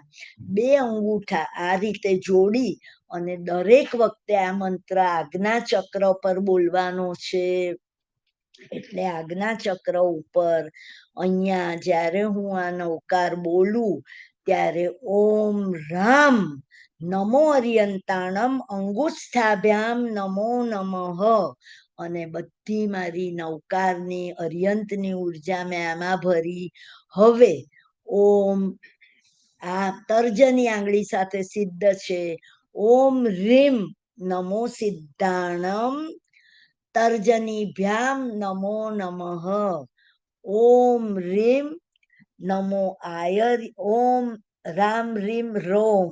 2 અંગૂઠા આ રીતે જોડી અને દરેક વખતે આ મંત્ર આજ્ઞા ચક્ર પર બોલવાનો છે. એટલે આજ્ઞા ચક્ર ઉપર અહીંયા જ્યારે હું આ નવકાર બોલું ત્યારે ઓમ રામ નમો અરિયંતાણમ અંગુષ્ઠાભ્યામ નમો નમઃ અને બધી મારી નવકારની અરિયંતની ઉર્જા મેં આમાં ભરી. હવે ઓમ આ તર્જની આંગળી સાથે સિદ્ધ છે. ઓમ રીમ નમો સિદ્ધાણમ તર્જનીભ્યામ નમો નમઃ ઓમ રીમ નમો ઓમ રામ રીમ રોમ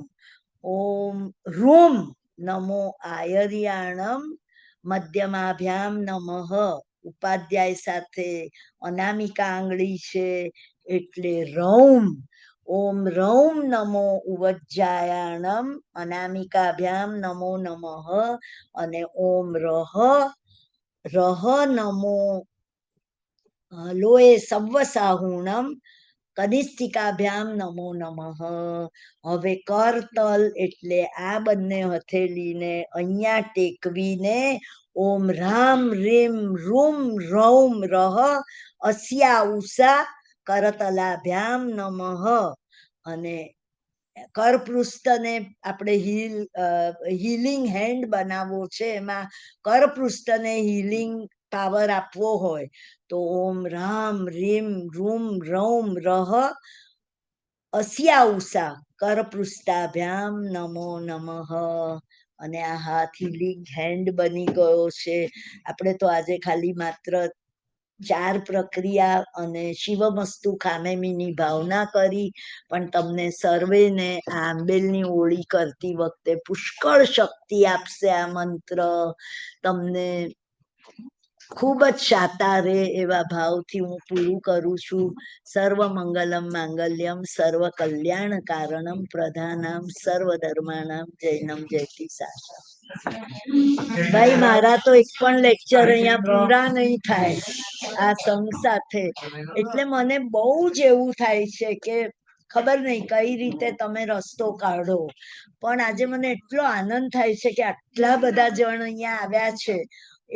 ઓમ રૂમ નમો આયર્યાણમ મધ્યમાભ્યામ નમઃ. ઉપાધ્યાય સાથે અનામિકા આંગળી છે એટલે રૌમ. ઓમ રૌમ નમો ઉવજ્જાયાણમ અનામિકાભ્યામ નમો નમઃ અને ઓમ રહ નમો લોએ સવ્વસાહુણમ કનિષ્ઠિકાભ્યામ નમો નમઃ. હવે કરતલ એટલે આ બંને હથેળીને અહીંયા ટેકવીને ઓમ રામ રીમ રૂમ રૌમ રહ અસ્યા ઉષા કરતલાભ્યામ નમઃ. અને કરપૃષ્ઠને આપણે હીલિંગ હેન્ડ બનાવવો છે, એમાં કરપૃષ્ઠને હીલિંગ પાવર આપવો હોય તો ઓમ રામ રીમ રૂમ રૌમ રહ અસ્યા ઉષા કરપૃષ્ઠાભ્યામ નમો નમઃ. અને આ હાથ હીલિંગ હેન્ડ બની ગયો છે. આપણે તો આજે ખાલી માત્ર 4 પ્રક્રિયા અને શિવમસ્તુ ખામેમીની ભાવના કરી, પણ તમને સર્વેને આ આંબેલની ઓળી કરતી વખતે પુષ્કળ શક્તિ આપશે આ મંત્ર. તમને ખૂબ જ શાતા રહે એવા ભાવથી હું પૂરું કરું છું. સર્વ મંગલમ માંગલ્યમ સર્વ કલ્યાણ કારણમ પ્રધાનમ સર્વ ધર્માણામ જૈનમ જયતિ સાચા. ભાઈ મારા તો એક પણ લેક્ચર અહીંયા પૂરા નહીં થાય આ સંઘ સાથે, એટલે મને બહુ જ એવું થાય છે કે ખબર નહીં કઈ રીતે તમે રસ્તો કાઢો. પણ આજે મને એટલો આનંદ થાય છે કે આટલા બધા જણ અહીંયા આવ્યા છે,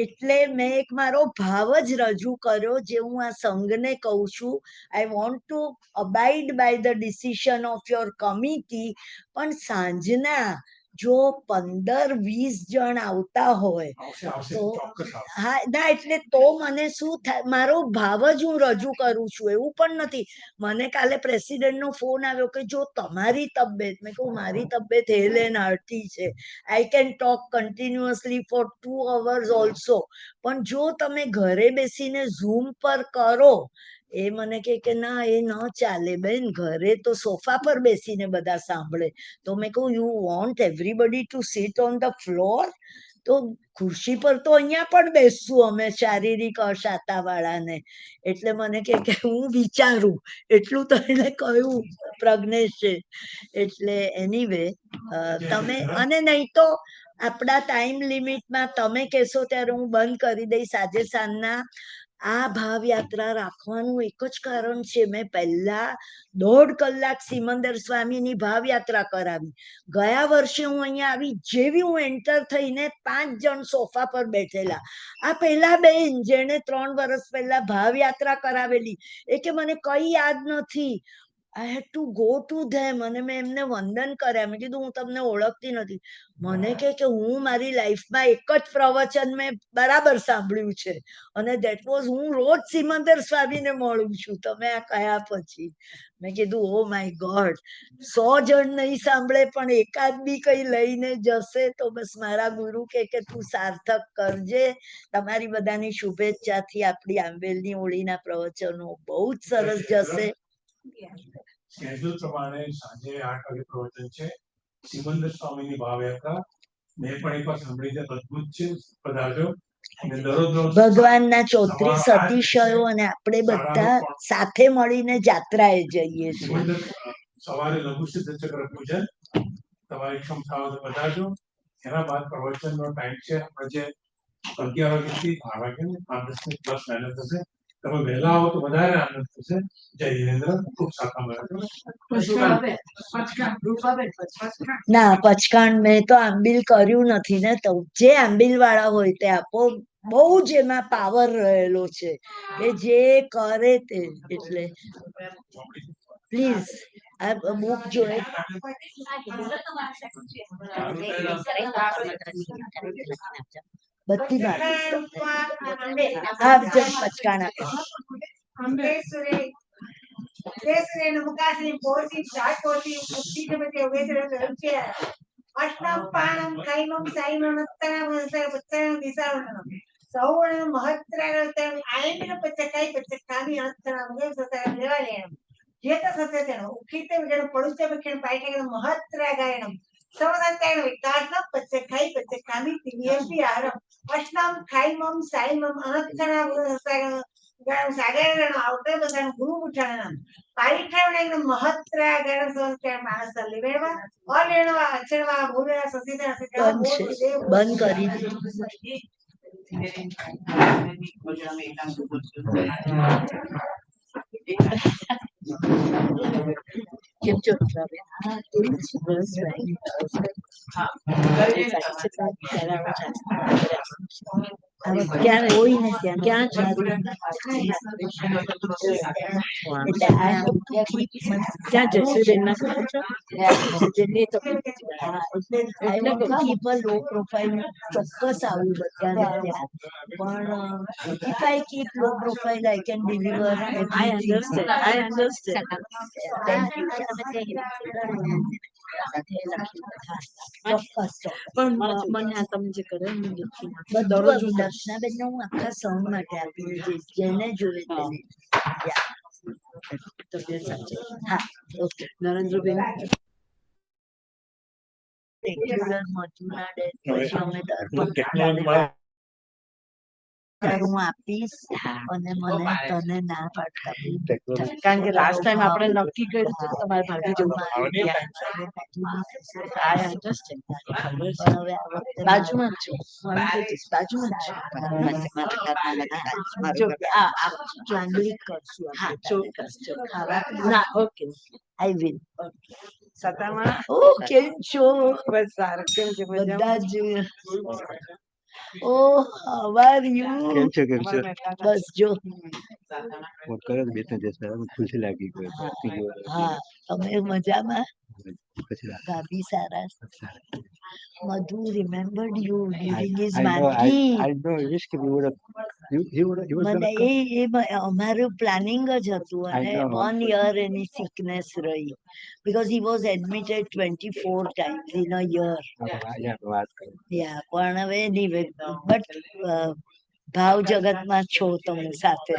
એટલે મેં એક મારો ભાવ જ રજૂ કર્યો, જે હું આ સંઘને કહું છું. I want to abide by the decision of your committee. પણ સાંજના જો 15-20 જણ આવતા હોય તો હા ના, એટલે તો મને શું થાય, મારો ભાવ જ હું રજૂ કરું છું. એવું પણ નથી. મને કાલે પ્રેસિડેન્ટનો ફોન આવ્યો કે જો તમારી તબિયત, મેં કહું મારી તબિયત હેલ એન્ડ હાર્ટી છે, I can talk continuously for 2 hours also. પણ જો તમે ઘરે બેસીને ઝૂમ પર કરો, એ મને કે ના એ ન ચાલે બેન, ઘરે તો સોફા પર બેસીને બધા સાંભળે. તો મેં કહું you want everybody to sit on the floor, તો ખુરશી પર તો અહીંયા પણ બેસશું અમે શારીરિક અશાતા વાળાને. એટલે મને કે હું વિચારું એટલું તો એને કહ્યું પ્રજ્ઞેશે. એટલે એનીવે તમે, અને નહીં તો આપણા ટાઈમ લિમિટમાં તમે કહેશો ત્યારે હું બંધ કરી દઈશ. આજે સાંજના આ ભાવયાત્રા રાખવાનું એક જ કારણ છે, મેં પહેલા 1.5 કલાક સિમંદર સ્વામીની ભાવયાત્રા કરાવી. ગયા વર્ષે હું અહીંયા આવી, જેવી હું એન્ટર થઈને 5 જણ સોફા પર બેઠેલા. આ પહેલા બેન જેને 3 વર્ષ પહેલા ભાવયાત્રા કરાવેલી, એ કે મને કઈ યાદ નથી. આઈ હેડ ટુ ગો ટુ ધેમ, અને મેં એમને વંદન કર્યા. મેં કીધું હું તમને ઓળખતી નથી. મને કે હું મારી લાઈફમાં એક જ પ્રવચન મેં બરાબર સાંભળ્યું છે, અને દેટ વોઝ હું રોજ સિમંદર સ્વામીને મળું છું, તમે આ કયા પછી. મેં કીધું ઓ માય ગોડ, 100 જણ નહીં સાંભળે પણ એકાદ બી કઈ લઈને જશે તો બસ મારા ગુરુ કે તું સાર્થક કરજે. તમારી બધાની શુભેચ્છાથી આપણી આંબેલની ઓળીના પ્રવચનો બહુ જ સરસ જશે. શેડ્યુલ પ્રમાણે સાંજે 8 વાગે પ્રવચન છે, સિમંદર સ્વામીની ભાવયાત્રા. મેં પણ એકવાર સાંભળી છે, અદ્ભુત છે, પધારજો. ભગવાનના 34 અતિશયો અને આપણે બધા સાથે મળીને જાત્રાએ જઈએ છીએ. સવારે લઘુસિદ્ધ ચક્ર પૂજન, તમારી ક્ષમતા હોય તો પધારજો. એના બાદ પ્રવચનનો ટાઈમ છે આજે 11 વાગ્યાથી 12 વાગે, 5-10 મિનિટ પ્લસ માઇનસ થશે. તમે વહેલા આવો તો વધારે આનંદ થશે. જય હિન્દ્ર, ખૂબ સારા મળે. ના, પચકાણ મેં તો આંબિલ કર્યું નથી ને, તો જે આંબિલ વાળા હોય તે આપો. બહુ જ એમાં પાવર રહેલો છે કે જે કરે તે. એટલે પ્લીઝ આ બુક જોડે બધી આપજો, પચકાણ આપે. બંધ કરી દીધું. કેમ છો રક્ષાબેન? બસ ભાઈ ક્યારે હોય ને ક્યાં ત્યાં જસુબેન ના કરો છો? લો પ્રોફાઇલ ચોક્કસ આવ્યું બધાને ત્યાં પણ if I keep low profile I can deliver I understand. I understand. Thank you. ચોક્કસ પણ મને આ તમે જે કરે ને લખી બધું દર્શનાબેન ને હું આખા સોંગ માટે આપી જેને જોવે તેને તબિયત સાચી. હા ઓકે નરેન્દ્રબેન રેગ્યુલર મજૂરના ડે પછી અમે દર હું આપીશ અને મને તને ના પાડતા કારણ કે લાસ્ટ ટાઈમ આપણે નક્કી કર્યું હતું તમારે ભાગી જવું. બાજુમાં જ છું. બાજુમાં જ છું. આંગળી કરશું હા ચોક્કસ ખાવા ના ઓકે આઈ વિલ સતામાં ઓ કેમ છો બસ સારું. કેમ છે બધા જ ઓ how are you કેમ છો બસ જો ફોન કર્યો તો બે ત્રણ દિવસ પહેલા ખુશી લાગી ગઈ હા તમે મજામાં પછી ભાભી સારા મધુ remembered you during his I માંદગી know I wish he would have he was મને gonna come. અમારું પ્લાનિંગ જ હતું I અને know. 1 year એની સિકનેસ રહી because he was admitted 24 times in a year વાત કરી yeah પણ હવે anyway but ભાવ જગતમાં છો તમે સાથે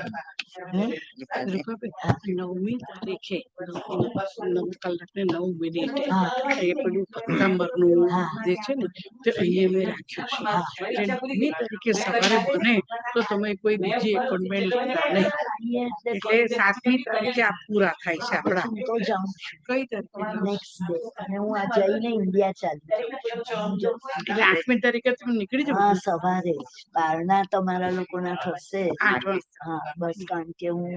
નવમી તારીખે 9 કલાકને 9 મિનિટે એ પેલું પત્તાંબરનું જે છે ને તે અહીંયા મેં રાખ્યું છે. નવમી તારીખે સવારે બને તો તમે કોઈ બીજી એપોઇન્ટમેન્ટ નહીં એટલે 7મી તારીખે આ પૂરા થાય છે આપણા. હું તો જાઉં છું કઈ તારીખે? નેક્સ્ટ ડે અને હું આ જઈને ઇન્ડિયા ચાલી એટલે 8મી તારીખે તમે નીકળી જાવ? હા સવારે જ બારના તમારા લોકોના થશે 8 વાગે. હા બસ કારણ કે હું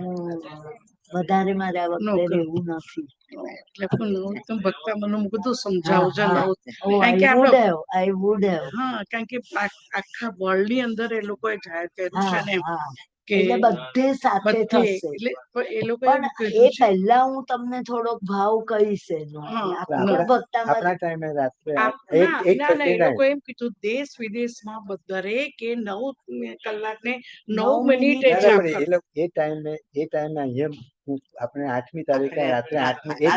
વધારે મારે આ વખતે રહેવું નથી એટલે પણ ભક્તામનું બધું સમજાવજો. I would have હા કારણ કે આખા વર્લ્ડ ની અંદર એ લોકોએ જાહેર કર્યું છે ને કે એટલે બધે સાથે થશે એટલે એ લોકો પણ એ પહેલા હું તમને થોડોક ભાવ કહીશ એનો આખો ભક્તામાં આપણા ટાઈમે રાત્રે એ લોકો એમ કીધું દેશ વિદેશમાં દરેકે 9 કલાકને 9 મિનિટે એ ટાઈમે અહીંયા આપણે 8મી તારીખે રાત્રે 8મી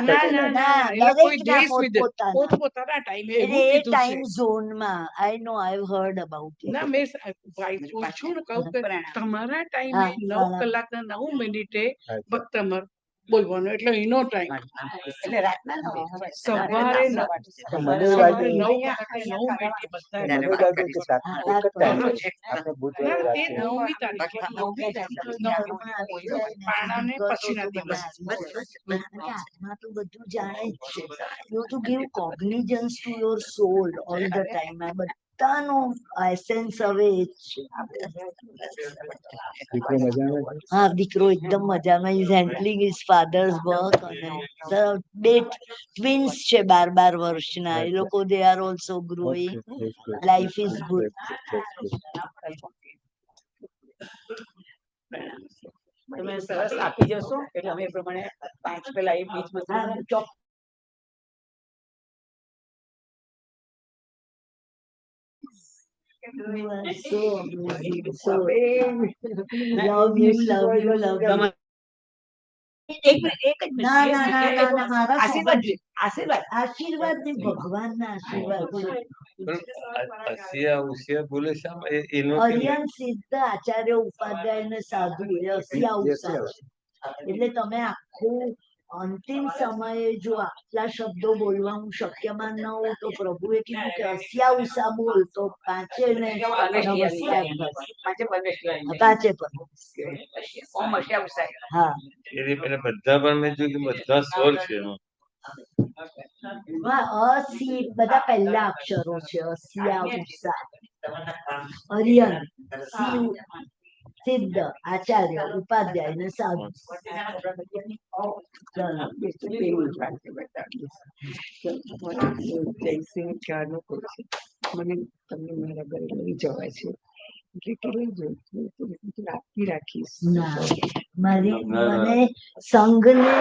પોતપોતાના ટાઈમે એ ટાઈમ ઝોનમાં આઈ નો આઈ હર્ડ અબાઉટ ઇટ ના મેં પૂછ્યું ને કહું કે તમારા ટાઈમે 9 કલાકના 9 મિનિટે ભક્તમર બોલવાનો એટલે એનો ટાઈમ એટલે રાતના સવારે 9 આત્મા તો બધું જાણે જ છે you to give cognizance to your soul all the time આ બધાનો એસેન્સ હવે એ જ છે હા દીકરો એકદમ મજામાં is handling his father's work અને બે ટ્વિન્સ છે 12 વર્ષના એ લોકો they are also growing life is good તમે સરસ આપી જશો એટલે અમે એ પ્રમાણે 5 પેલા એ બીજ બધા You are so amazing. So love you. આશીર્વાદ ને ભગવાન ના આશીર્વાદ હરિયન સિદ્ધ આચાર્ય ઉપાધ્યાય ને સાધુ એ અસ્યા એટલે તમે આખું અંતિમ સમયે જો આટલા શબ્દો બોલવા હું શક્યમાન ન હોઉં તો પ્રભુએ કીધું કે અસ્યા ઉષા બોલ તો પાંચે ને પાંચે હા બધા પણ મેં જોયું બધા સોળ છે બધા પહેલા અક્ષરો છે અસ્યા ઉષા હરિયન સિદ્ધ, આચાર્ય, ઉપાધ્યાય ને સાધુ. ચાલો. જયસિંહ ક્યારનો કહું છું, મને તમને મારા ઘરે લઈ જવા છે, એટલે કે લઈ જવું રાખીશ. ના, મને સંઘને